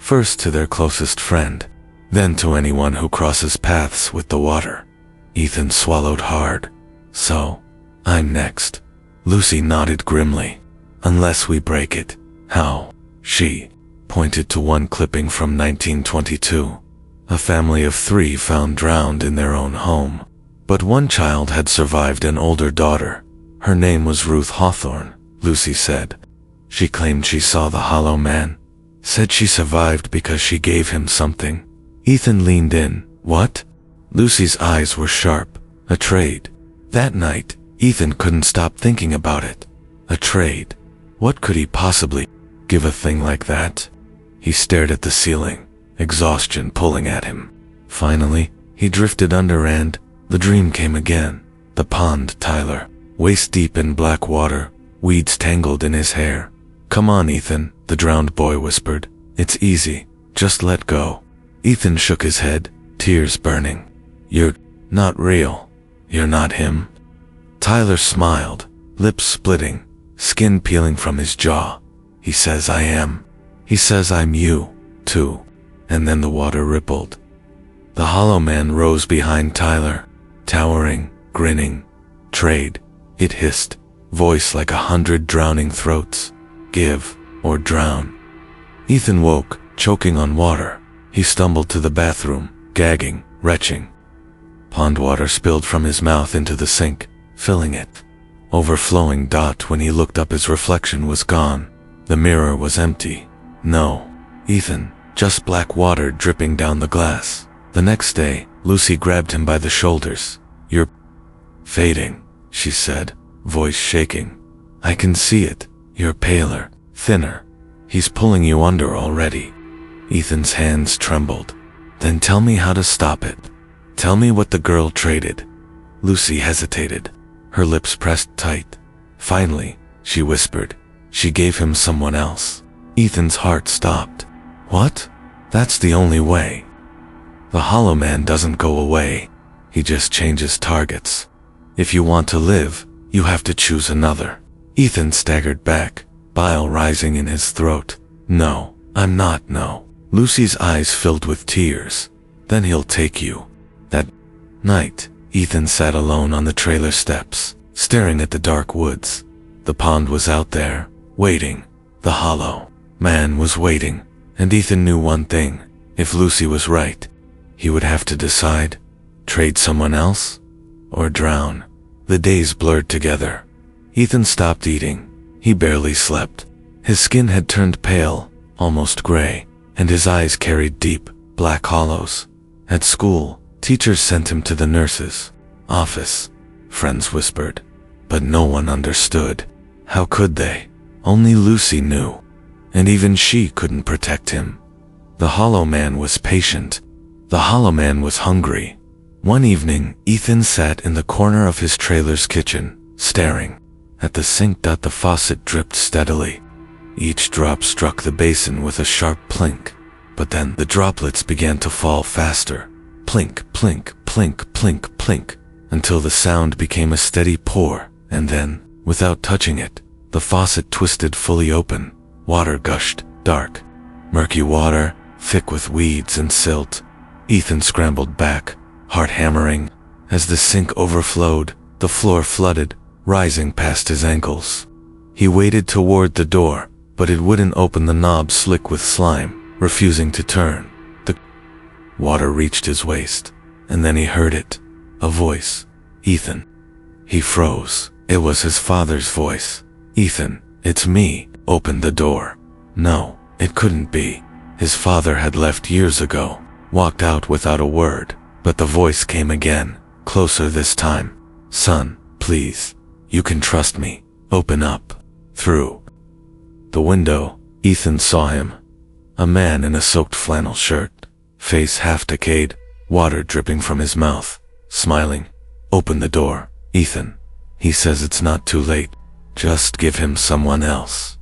First to their closest friend, then to anyone who crosses paths with the water. Ethan swallowed hard. So, I'm next. Lucy nodded grimly. Unless we break it. How? She pointed to one clipping from 1922. A family of 3 found drowned in their own home. But one child had survived, an older daughter. Her name was Ruth Hawthorne, Lucy said. She claimed she saw the hollow man. Said she survived because she gave him something. Ethan leaned in. What? Lucy's eyes were sharp. A trade. That night, Ethan couldn't stop thinking about it. A trade. What could he possibly give a thing like that? He stared at the ceiling, exhaustion pulling at him. Finally, he drifted under and the dream came again. The pond, Tyler, waist deep in black water, weeds tangled in his hair. Come on, Ethan, the drowned boy whispered. It's easy, just let go. Ethan shook his head, tears burning. You're not real. You're not him. Tyler smiled, lips splitting, skin peeling from his jaw. He says I am. He says I'm you, too. And then the water rippled. The hollow man rose behind Tyler, towering, grinning. Trade, it hissed, voice like 100 drowning throats. Give, or drown. Ethan woke, choking on water. He stumbled to the bathroom, gagging, retching. Pond water spilled from his mouth into the sink, filling it. Overflowing. When he looked up, his reflection was gone. The mirror was empty. No, Ethan, just black water dripping down the glass. The next day, Lucy grabbed him by the shoulders. You're fading, she said, voice shaking. I can see it. You're paler, thinner. He's pulling you under already. Ethan's hands trembled. Then tell me how to stop it. Tell me what the girl traded. Lucy hesitated, her lips pressed tight. Finally, she whispered, she gave him someone else. Ethan's heart stopped. What? That's the only way. The hollow man doesn't go away. He just changes targets. If you want to live, you have to choose another. Ethan staggered back, bile rising in his throat. No, I'm not, no. Lucy's eyes filled with tears. Then he'll take you. That night, Ethan sat alone on the trailer steps, staring at the dark woods. The pond was out there, waiting. The hollow man was waiting. And Ethan knew one thing. If Lucy was right, he would have to decide. Trade someone else? Or drown? The days blurred together. Ethan stopped eating. He barely slept. His skin had turned pale, almost gray, and his eyes carried deep, black hollows. At school, teachers sent him to the nurse's office. Friends whispered, but no one understood. How could they? Only Lucy knew. And even she couldn't protect him. The hollow man was patient. The hollow man was hungry. One evening, Ethan sat in the corner of his trailer's kitchen, staring at the sink. The faucet dripped steadily. Each drop struck the basin with a sharp plink. But then the droplets began to fall faster. Plink, plink, plink, plink, plink, until the sound became a steady pour. And then, without touching it, the faucet twisted fully open. Water gushed, dark, murky water, thick with weeds and silt. Ethan scrambled back, heart hammering. As the sink overflowed, the floor flooded, rising past his ankles. He waded toward the door, but it wouldn't open. The knob slick with slime, refusing to turn. The water reached his waist, and then he heard it. A voice. Ethan. He froze. It was his father's voice. Ethan, it's me. Open the door. No, it couldn't be. His father had left years ago, walked out without a word, but the voice came again, closer this time. Son, please. You can trust me. Open up. Through the window, Ethan saw him. A man in a soaked flannel shirt, face half decayed, water dripping from his mouth, smiling. Open the door, Ethan. He says it's not too late. Just give him someone else.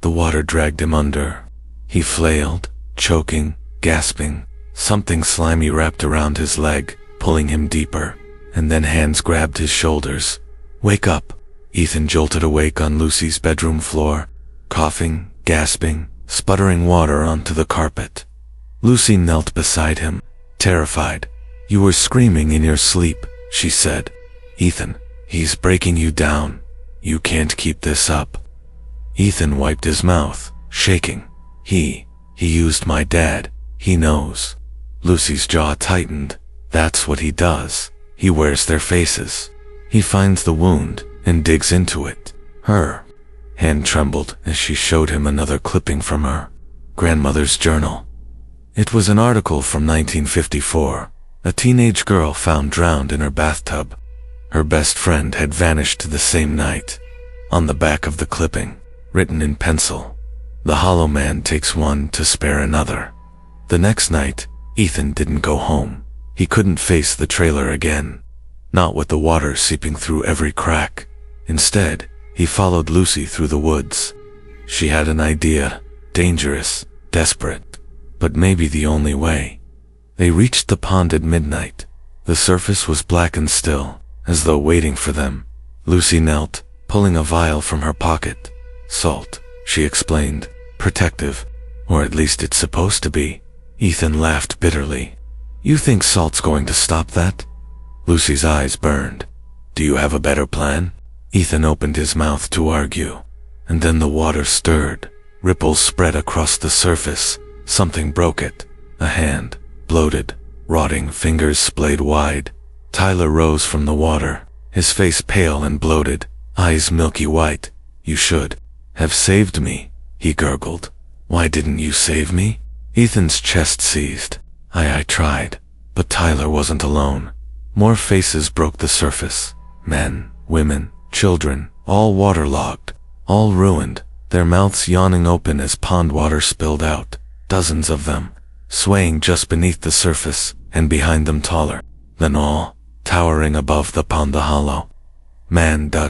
The water dragged him under. He flailed, choking, gasping. Something slimy wrapped around his leg, pulling him deeper, and then hands grabbed his shoulders. Wake up. Ethan jolted awake on Lucy's bedroom floor, coughing, gasping, sputtering water onto the carpet. Lucy knelt beside him, terrified. You were screaming in your sleep, she said. Ethan, he's breaking you down. You can't keep this up. Ethan wiped his mouth, shaking. He used my dad. He knows. Lucy's jaw tightened. That's what he does. He wears their faces. He finds the wound and digs into it. Her hand trembled as she showed him another clipping from her grandmother's journal. It was an article from 1954. A teenage girl found drowned in her bathtub. Her best friend had vanished the same night. On the back of the clipping, written in pencil. The hollow man takes one to spare another. The next night, Ethan didn't go home. He couldn't face the trailer again. Not with the water seeping through every crack. Instead, he followed Lucy through the woods. She had an idea, dangerous, desperate, but maybe the only way. They reached the pond at midnight. The surface was black and still, as though waiting for them. Lucy knelt, pulling a vial from her pocket. Salt, she explained, protective, or at least it's supposed to be. Ethan laughed bitterly. You think salt's going to stop that? Lucy's eyes burned. Do you have a better plan? Ethan opened his mouth to argue, and then the water stirred. Ripples spread across the surface. Something broke it. A hand, bloated, rotting fingers splayed wide. Tyler rose from the water, his face pale and bloated, eyes milky white. You should have saved me, he gurgled. Why didn't you save me? Ethan's chest seized. I tried, but Tyler wasn't alone. More faces broke the surface. Men, women, children, all waterlogged, all ruined, their mouths yawning open as pond water spilled out. Dozens of them, swaying just beneath the surface, and behind them taller than all, towering above the pond the hollow.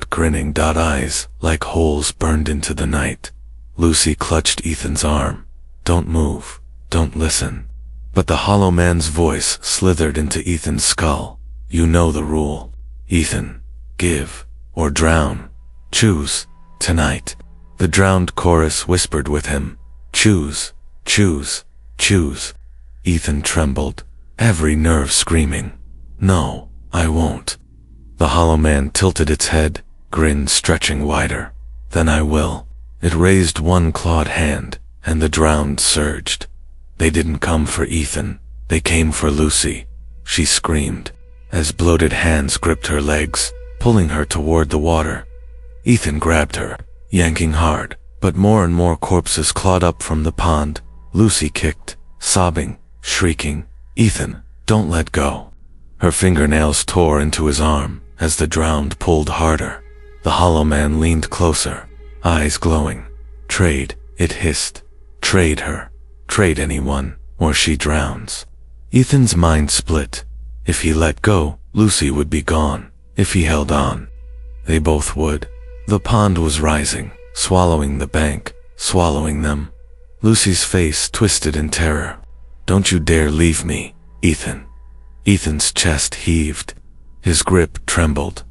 Grinning eyes like holes burned into the night. Lucy clutched Ethan's arm. Don't move, don't listen. But the hollow man's voice slithered into Ethan's skull. You know the rule. Ethan, give, or drown. Choose, tonight. The drowned chorus whispered with him. Choose, choose, choose. Ethan trembled, every nerve screaming. No, I won't. The hollow man tilted its head, grin stretching wider. Then I will. It raised one clawed hand, and the drowned surged. They didn't come for Ethan, they came for Lucy. She screamed, as bloated hands gripped her legs, pulling her toward the water. Ethan grabbed her, yanking hard, but more and more corpses clawed up from the pond. Lucy kicked, sobbing, shrieking, Ethan, don't let go. Her fingernails tore into his arm as the drowned pulled harder. The hollow man leaned closer, eyes glowing. Trade, it hissed. Trade her. Trade anyone, or she drowns. Ethan's mind split. If he let go, Lucy would be gone. If he held on, they both would. The pond was rising, swallowing the bank, swallowing them. Lucy's face twisted in terror. Don't you dare leave me, Ethan. Ethan's chest heaved. His grip trembled.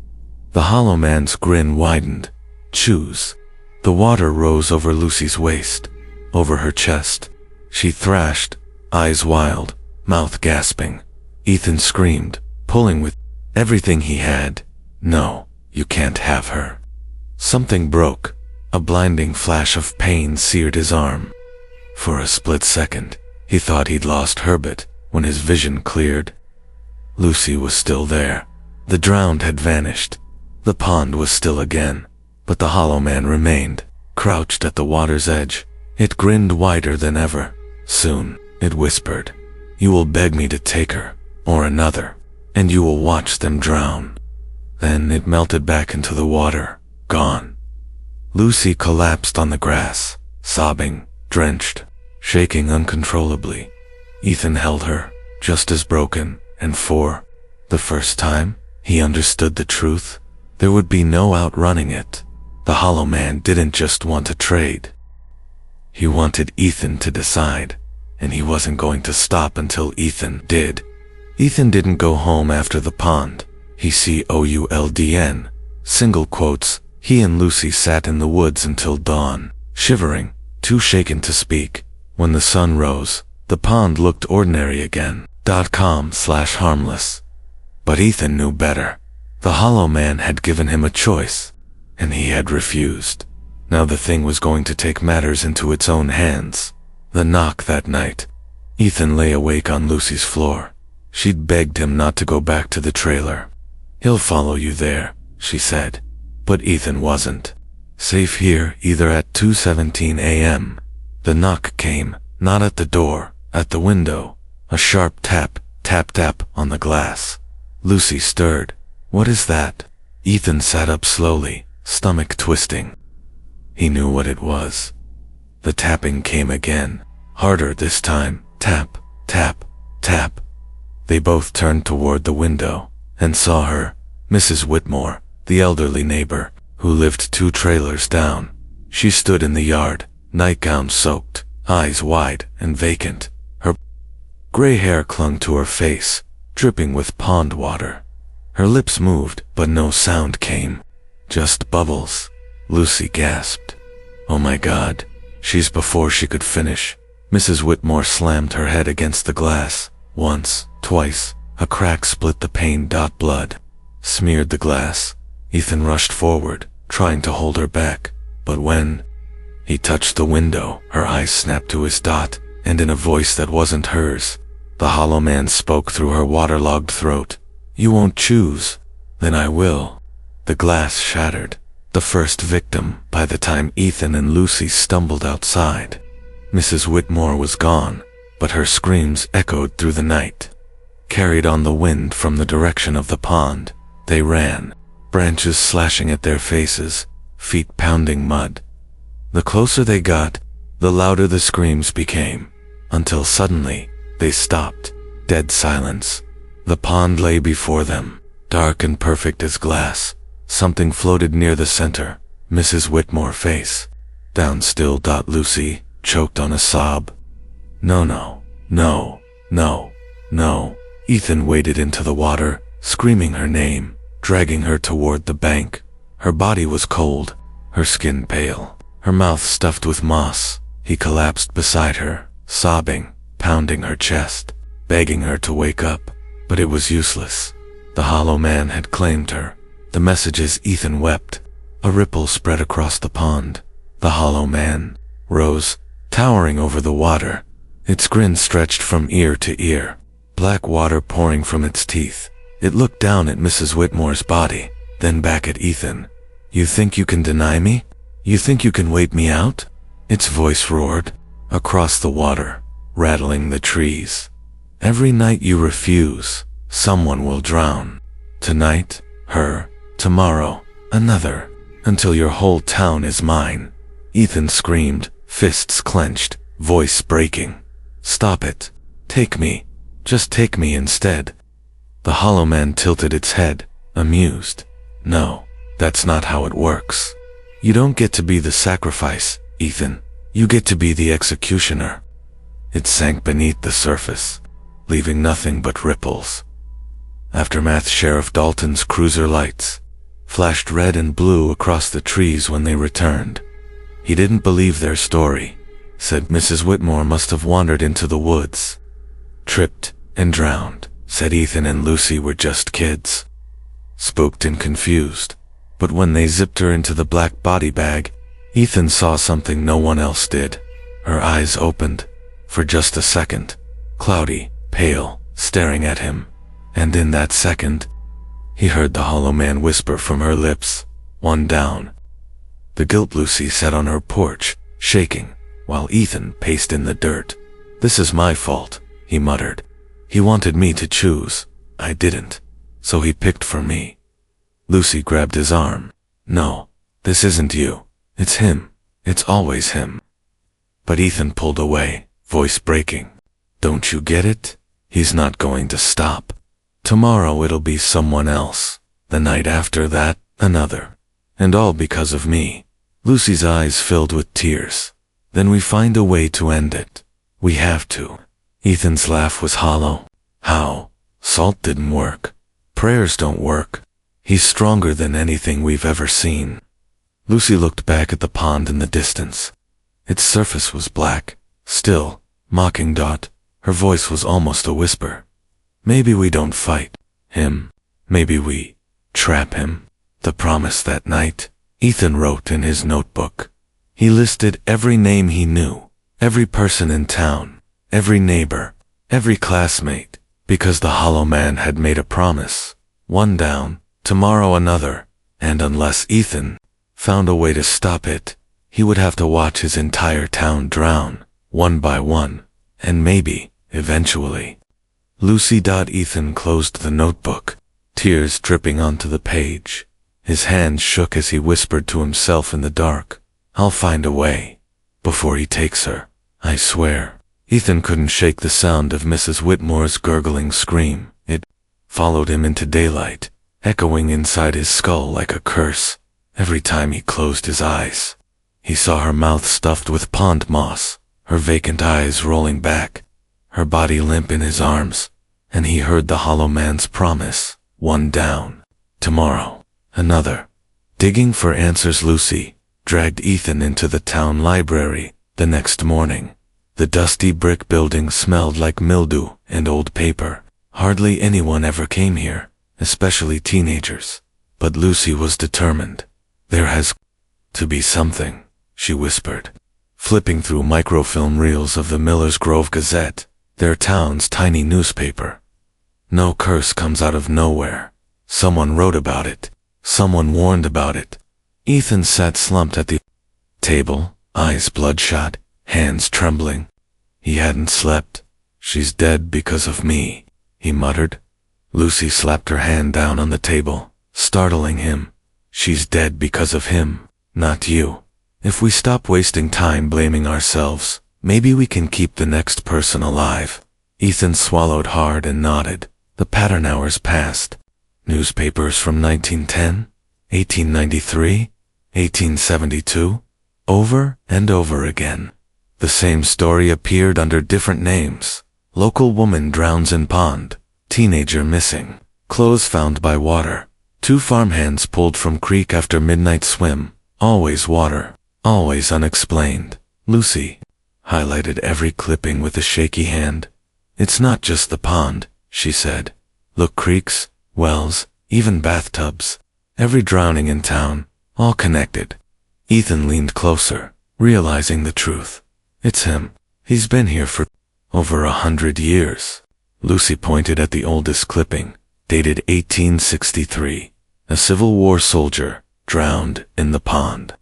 The hollow man's grin widened. Choose. The water rose over Lucy's waist, over her chest. She thrashed, eyes wild, mouth gasping. Ethan screamed, pulling with everything he had. No, you can't have her. Something broke. A blinding flash of pain seared his arm. For a split second, he thought he'd lost Herbert. When his vision cleared, Lucy was still there. The drowned had vanished. The pond was still again, but the hollow man remained, crouched at the water's edge. It grinned wider than ever. Soon, it whispered, you will beg me to take her, or another, and you will watch them drown. Then it melted back into the water, gone. Lucy collapsed on the grass, sobbing, drenched, shaking uncontrollably. Ethan held her, just as broken, and for the first time, he understood the truth. There would be no outrunning it. The hollow man didn't just want to trade. He wanted Ethan to decide, and he wasn't going to stop until Ethan did. Ethan didn't go home after the pond. He COULDN. Single quotes. He and Lucy sat in the woods until dawn, shivering, too shaken to speak. When the sun rose, the pond looked ordinary again. .com/harmless. But Ethan knew better. The hollow man had given him a choice, and he had refused. Now the thing was going to take matters into its own hands. The knock that night. Ethan lay awake on Lucy's floor. She'd begged him not to go back to the trailer. He'll follow you there, she said. But Ethan wasn't. Safe here either at 2:17 a.m. The knock came, not at the door, at the window. A sharp tap, tap tap on the glass. Lucy stirred. What is that? Ethan sat up slowly, stomach twisting. He knew what it was. The tapping came again, harder this time. Tap, tap, tap. They both turned toward the window and saw her, Mrs. Whitmore, the elderly neighbor, who lived 2 trailers down. She stood in the yard, nightgown soaked, eyes wide and vacant. Her gray hair clung to her face, dripping with pond water. Her lips moved, but no sound came. Just bubbles. Lucy gasped. "Oh my God." She's Before she could finish, Mrs. Whitmore slammed her head against the glass. Once, twice, a crack split the pane. Blood smeared the glass. Ethan rushed forward, trying to hold her back, but when he touched the window, her eyes snapped to his dot, and in a voice that wasn't hers, the hollow man spoke through her waterlogged throat. "You won't choose? Then I will." The glass shattered. The first victim by the time Ethan and Lucy stumbled outside. Mrs. Whitmore was gone, but her screams echoed through the night. Carried on the wind from the direction of the pond, they ran, branches slashing at their faces, feet pounding mud. The closer they got, the louder the screams became, until suddenly they stopped. Dead silence. The pond lay before them, dark and perfect as glass. Something floated near the center, Mrs. Whitmore's face. "Down still." Lucy choked on a sob. "No, no, no, no, no." Ethan waded into the water, screaming her name, dragging her toward the bank. Her body was cold, her skin pale, her mouth stuffed with moss. He collapsed beside her, sobbing, pounding her chest, begging her to wake up, but it was useless. The hollow man had claimed her. The messages. Ethan wept. A ripple spread across the pond. The hollow man rose, towering over the water. Its grin stretched from ear to ear, black water pouring from its teeth. It looked down at Mrs. Whitmore's body, then back at Ethan. "You think you can deny me? You think you can wait me out?" Its voice roared across the water, rattling the trees. "Every night you refuse, someone will drown. Tonight, her. Tomorrow, another, until your whole town is mine." Ethan screamed, fists clenched, voice breaking. "Stop it. Take me. Just take me instead." The hollow man tilted its head, amused. "No, that's not how it works. You don't get to be the sacrifice, Ethan. You get to be the executioner." It sank beneath the surface, leaving nothing but ripples. Aftermath. Sheriff Dalton's cruiser lights flashed red and blue across the trees when they returned. "He didn't believe their story. Said Mrs. Whitmore must have wandered into the woods. Tripped and drowned. Said Ethan and Lucy were just kids. Spooked and confused. But when they zipped her into the black body bag, Ethan saw something no one else did. Her eyes opened, for just a second, cloudy, pale, staring at him. And in that second, he heard the hollow man whisper from her lips, "One down." The guilt. Lucy sat on her porch, shaking, while Ethan paced in the dirt. "This is my fault," he muttered. "He wanted me to choose. I didn't. So he picked for me." Lucy grabbed his arm. "No, this isn't you. It's him. It's always him." But Ethan pulled away, voice breaking. "Don't you get it? He's not going to stop. Tomorrow it'll be someone else. The night after that, another. And all because of me." Lucy's eyes filled with tears. "Then we find a way to end it. We have to." Ethan's laugh was hollow. "How? Salt didn't work. Prayers don't work. He's stronger than anything we've ever seen." Lucy looked back at the pond in the distance. Its surface was black, still, mocking. Her voice was almost a whisper. "Maybe we don't fight him. Maybe we trap him." The promise that night, Ethan wrote in his notebook. He listed every name he knew, every person in town, every neighbor, every classmate, because the hollow man had made a promise. One down, tomorrow another, and unless Ethan found a way to stop it, he would have to watch his entire town drown, one by one, and maybe, eventually. Lucy. Ethan closed the notebook, tears dripping onto the page. His hand shook as he whispered to himself in the dark. I'll find a way. Before he takes her, I swear. Ethan couldn't shake the sound of Mrs. Whitmore's gurgling scream. It followed him into daylight, echoing inside his skull like a curse. Every time he closed his eyes, he saw her mouth stuffed with pond moss, her vacant eyes rolling back, her body limp in his arms, and he heard the hollow man's promise. One down. Tomorrow, another. Digging for answers, Lucy dragged Ethan into the town library the next morning. The dusty brick building smelled like mildew and old paper. Hardly anyone ever came here, especially teenagers. But Lucy was determined. There has to be something, she whispered, flipping through microfilm reels of the Miller's Grove Gazette, their town's tiny newspaper. No curse comes out of nowhere. Someone wrote about it. Someone warned about it. Ethan sat slumped at the table, eyes bloodshot, hands trembling. He hadn't slept. She's dead because of me, he muttered. Lucy slapped her hand down on the table, startling him. She's dead because of him, not you. If we stop wasting time blaming ourselves, maybe we can keep the next person alive. Ethan swallowed hard and nodded. The pattern hours passed. Newspapers from 1910, 1893, 1872, over and over again. The same story appeared under different names. Local woman drowns in pond. Teenager missing. Clothes found by water. 2 farmhands pulled from creek after midnight swim. Always water. Always unexplained. Lucy highlighted every clipping with a shaky hand. It's not just the pond, she said. Look, creeks, wells, even bathtubs. Every drowning in town, all connected. Ethan leaned closer, realizing the truth. It's him. He's been here for over 100 years. Lucy pointed at the oldest clipping, dated 1863. A Civil War soldier drowned in the pond.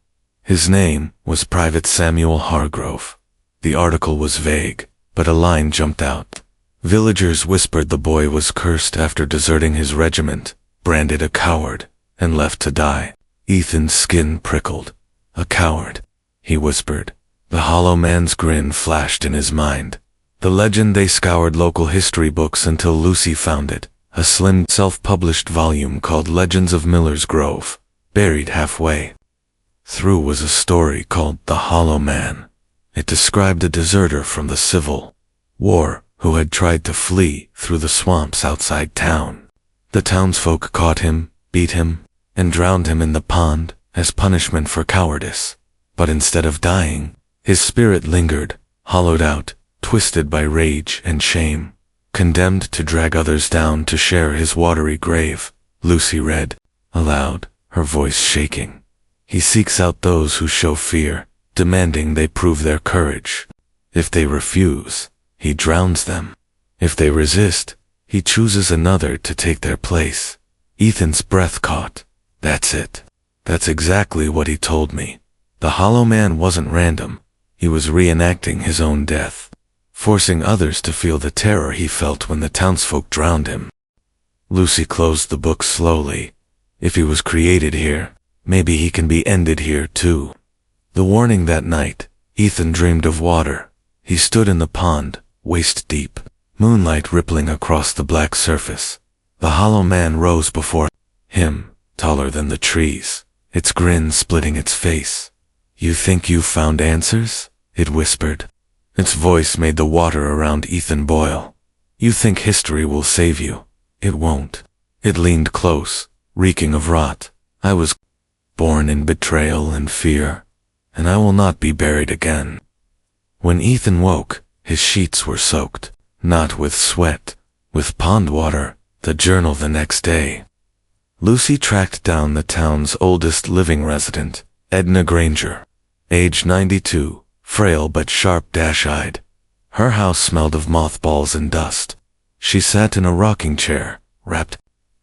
His name was Private Samuel Hargrove. The article was vague, but a line jumped out. Villagers whispered the boy was cursed after deserting his regiment, branded a coward, and left to die. Ethan's skin prickled. A coward, he whispered. The hollow man's grin flashed in his mind. The legend. They scoured local history books until Lucy found it, a slim self-published volume called Legends of Miller's Grove. Buried halfway through was a story called The Hollow Man. It described a deserter from the Civil War who had tried to flee through the swamps outside town. The townsfolk caught him, beat him, and drowned him in the pond as punishment for cowardice. But instead of dying, his spirit lingered, hollowed out, twisted by rage and shame, condemned to drag others down to share his watery grave. Lucy read aloud, her voice shaking. He seeks out those who show fear, demanding they prove their courage. If they refuse, he drowns them. If they resist, he chooses another to take their place. Ethan's breath caught. That's it. That's exactly what he told me. The Hollow Man wasn't random. He was reenacting his own death, forcing others to feel the terror he felt when the townsfolk drowned him. Lucy closed the book slowly. If he was created here, maybe he can be ended here too. The warning that night, Ethan dreamed of water. He stood in the pond, waist deep, moonlight rippling across the black surface. The Hollow Man rose before him, taller than the trees, its grin splitting its face. You think you've found answers? It whispered. Its voice made the water around Ethan boil. You think history will save you. It won't. It leaned close, reeking of rot. I was born in betrayal and fear, and I will not be buried again. When Ethan woke, his sheets were soaked, not with sweat, with pond water. The journal the next day. Lucy tracked down the town's oldest living resident, Edna Granger, age 92, frail but sharp, dash-eyed. Her house smelled of mothballs and dust. She sat in a rocking chair, wrapped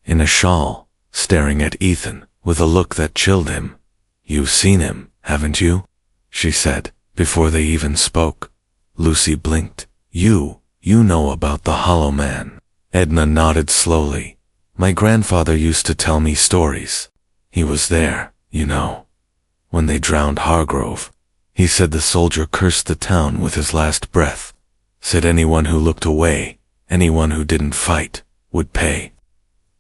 in a shawl, staring at Ethan with a look that chilled him. You've seen him, haven't you? She said, before they even spoke. Lucy blinked. You know about the Hollow Man. Edna nodded slowly. My grandfather used to tell me stories. He was there, you know. when they drowned Hargrove. He said the soldier cursed the town with his last breath. Said anyone who looked away, anyone who didn't fight, would pay.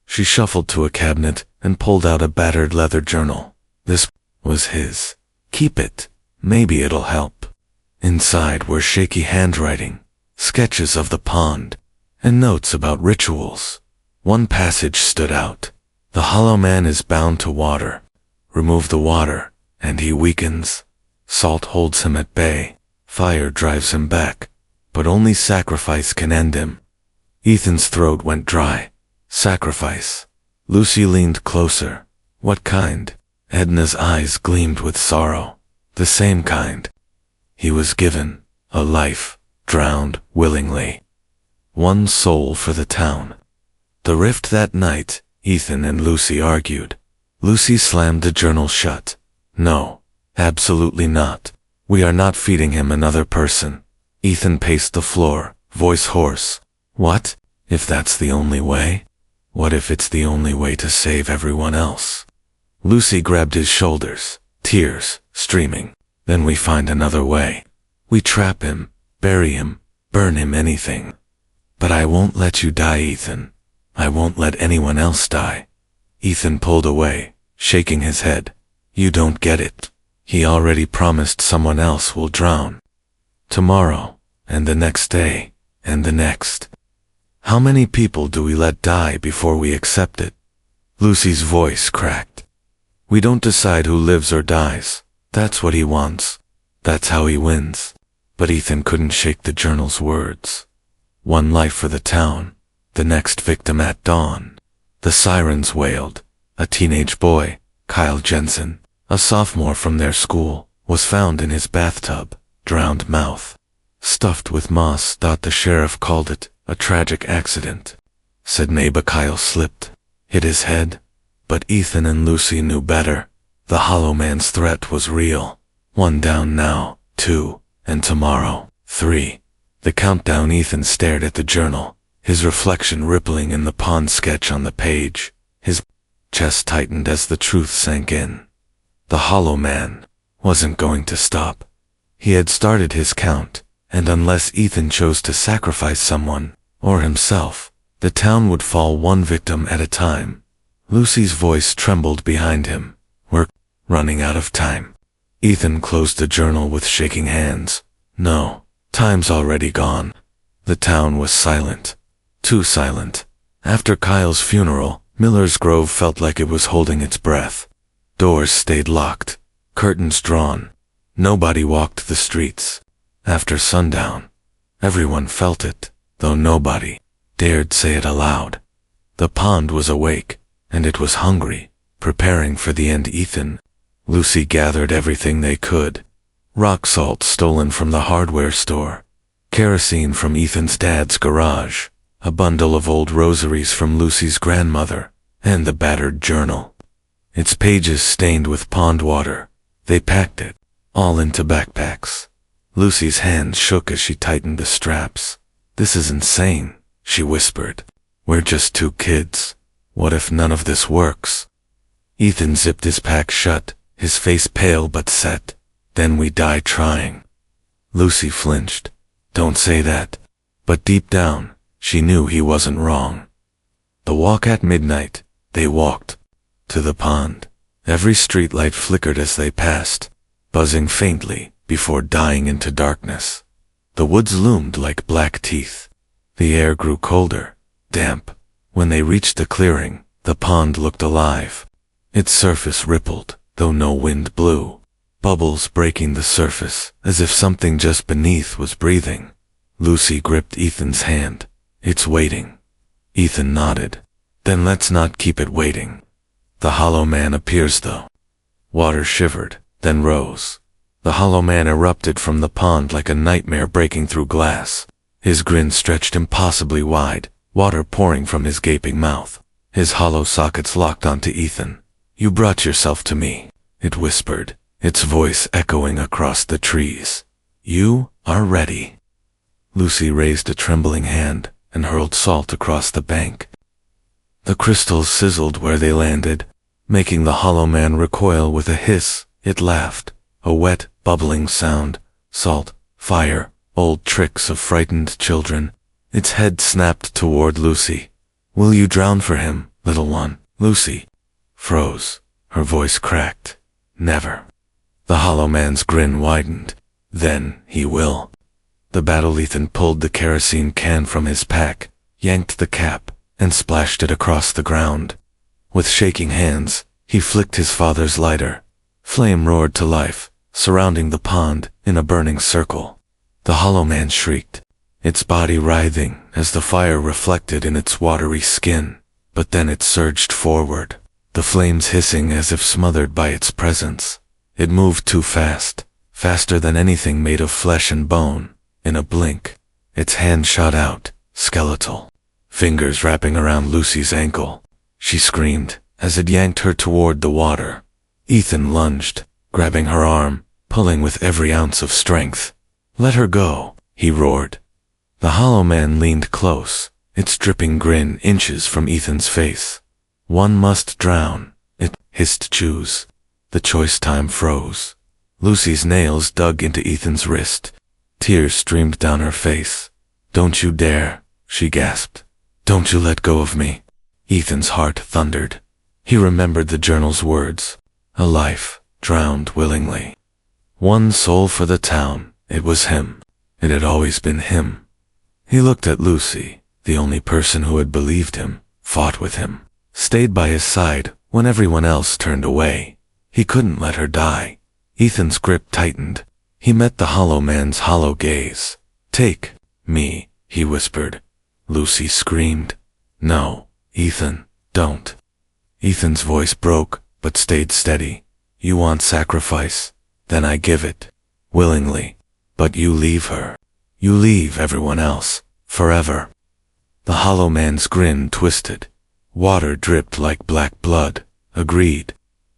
She shuffled to a cabinet and pulled out a battered leather journal. This was his. Keep it. Maybe it'll help. Inside were shaky handwriting, sketches of the pond, and notes about rituals. One passage stood out. The hollow man is bound to water. Remove the water, and he weakens. Salt holds him at bay. Fire drives him back. But only sacrifice can end him. Ethan's throat went dry. Sacrifice. Lucy leaned closer. What kind? Edna's eyes gleamed with sorrow. The same kind. He was given a life, drowned willingly. One soul for the town. The rift that night, Ethan and Lucy argued. Lucy slammed the journal shut. No, absolutely not. We are not feeding him another person. Ethan paced the floor, voice hoarse. What, if that's the only way? What if it's the only way to save everyone else? Lucy grabbed his shoulders, tears streaming. Then we find another way. We trap him, bury him, burn him, anything. But I won't let you die, Ethan. I won't let anyone else die. Ethan pulled away, shaking his head. You don't get it. He already promised someone else will drown. Tomorrow, and the next day, and the next. How many people do we let die before we accept it? Lucy's voice cracked. We don't decide who lives or dies. That's what he wants. That's how he wins. But Ethan couldn't shake the journal's words. One life for the town, the next victim at dawn. The sirens wailed. A teenage boy, Kyle Jensen, a sophomore from their school, was found in his bathtub, drowned mouth. Stuffed with moss. The sheriff called it a tragic accident. Said maybe Kyle slipped, hit his head. But Ethan and Lucy knew better. The hollow man's threat was real. 1 down now, 2, and tomorrow, 3. The countdown. Ethan stared at the journal, his reflection rippling in the pond sketch on the page. His chest tightened as the truth sank in. The hollow man wasn't going to stop. He had started his count, and unless Ethan chose to sacrifice someone, or himself, the town would fall one victim at a time. Lucy's voice trembled behind him. We're running out of time. Ethan closed the journal with shaking hands. No, time's already gone. The town was silent. Too silent. After Kyle's funeral, Miller's Grove felt like it was holding its breath. Doors stayed locked, curtains drawn. Nobody walked the streets. After sundown, everyone felt it, though nobody dared say it aloud. The pond was awake, and it was hungry, preparing for the end. Ethan, Lucy gathered everything they could. Rock salt stolen from the hardware store, kerosene from Ethan's dad's garage, a bundle of old rosaries from Lucy's grandmother, and the battered journal. Its pages stained with pond water. They packed it, all into backpacks. Lucy's hands shook as she tightened the straps. This is insane, she whispered. We're just 2 kids. What if none of this works? Ethan zipped his pack shut, his face pale but set. Then we die trying. Lucy flinched. Don't say that. But deep down, she knew he wasn't wrong. The walk at midnight, they walked. To the pond. Every streetlight flickered as they passed, buzzing faintly before dying into darkness. The woods loomed like black teeth. The air grew colder, damp. When they reached the clearing, the pond looked alive. Its surface rippled, though no wind blew. Bubbles breaking the surface, as if something just beneath was breathing. Lucy gripped Ethan's hand. It's waiting. Ethan nodded. Then let's not keep it waiting. The hollow man appears though. Water shivered, then rose. The hollow man erupted from the pond like a nightmare breaking through glass. His grin stretched impossibly wide, water pouring from his gaping mouth. His hollow sockets locked onto Ethan. You brought yourself to me, it whispered, its voice echoing across the trees. You are ready. Lucy raised a trembling hand and hurled salt across the bank. The crystals sizzled where they landed, making the hollow man recoil with a hiss. It laughed, a wet, bubbling sound, salt, fire, old tricks of frightened children. Its head snapped toward Lucy. "Will you drown for him, little one?" Lucy froze. Her voice cracked. "Never." The hollow man's grin widened. "Then he will." The battle Ethan pulled the kerosene can from his pack, yanked the cap, and splashed it across the ground. With shaking hands, he flicked his father's lighter. Flame roared to life, surrounding the pond in a burning circle. The hollow man shrieked, its body writhing as the fire reflected in its watery skin. But then it surged forward, the flames hissing as if smothered by its presence. It moved too fast, faster than anything made of flesh and bone. In a blink, its hand shot out, skeletal, fingers wrapping around Lucy's ankle. She screamed as it yanked her toward the water. Ethan lunged, grabbing her arm, pulling with every ounce of strength. "Let her go," he roared. The hollow man leaned close, its dripping grin inches from Ethan's face. "One must drown," it hissed. "Choose." The choice time froze. Lucy's nails dug into Ethan's wrist. Tears streamed down her face. "Don't you dare," she gasped. "Don't you let go of me." Ethan's heart thundered. He remembered the journal's words. A life, drowned willingly. One soul for the town. It was him. It had always been him. He looked at Lucy, the only person who had believed him, fought with him, stayed by his side when everyone else turned away. He couldn't let her die. Ethan's grip tightened. He met the hollow man's hollow gaze. "Take me," he whispered. Lucy screamed. "No, Ethan, don't." Ethan's voice broke, but stayed steady. "You want sacrifice? Then I give it. Willingly. But you leave her. You leave everyone else. Forever." The hollow man's grin twisted. Water dripped like black blood. "Agreed."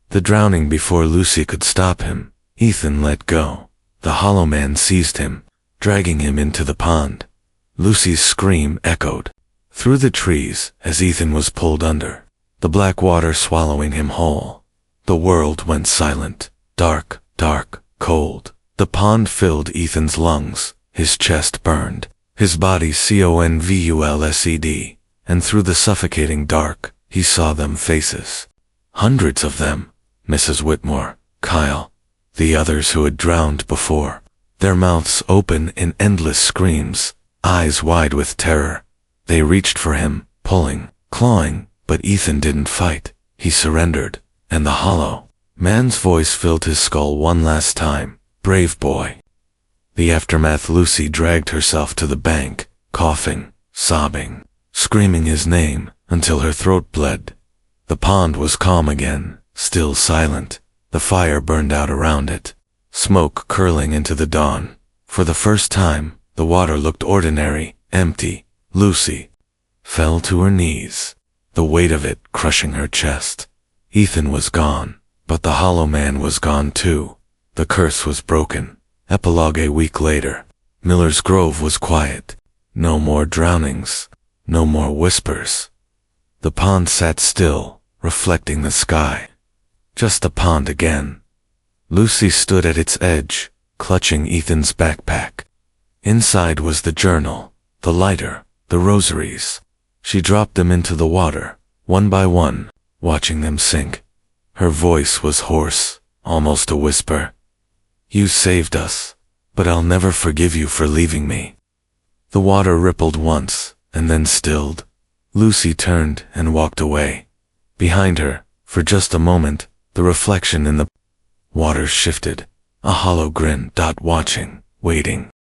The drowning before Lucy could stop him. Ethan let go. The hollow man seized him, dragging him into the pond. Lucy's scream echoed through the trees as Ethan was pulled under, the black water swallowing him whole. The world went silent, dark, dark, cold. The pond filled Ethan's lungs, his chest burned, his body convulsed, and through the suffocating dark, he saw them faces. Hundreds of them. Mrs. Whitmore, Kyle, the others who had drowned before, their mouths open in endless screams, eyes wide with terror. They reached for him, pulling, clawing, but Ethan didn't fight. He surrendered, and the hollow man's voice filled his skull one last time. "Brave boy." The aftermath. Lucy dragged herself to the bank, coughing, sobbing, screaming his name until her throat bled. The pond was calm again, still silent. The fire burned out around it, smoke curling into the dawn. For the first time, the water looked ordinary, empty. Lucy fell to her knees, the weight of it crushing her chest. Ethan was gone, but the hollow man was gone too. The curse was broken. Epilogue. A week later, Miller's Grove was quiet. No more drownings, no more whispers. The pond sat still, reflecting the sky. Just the pond again. Lucy stood at its edge, clutching Ethan's backpack. Inside was the journal, the lighter, the rosaries. She dropped them into the water, one by one, watching them sink. Her voice was hoarse, almost a whisper. "You saved us, but I'll never forgive you for leaving me." The water rippled once, and then stilled. Lucy turned and walked away. Behind her, for just a moment, the reflection in the water shifted, a hollow grin. Watching, waiting.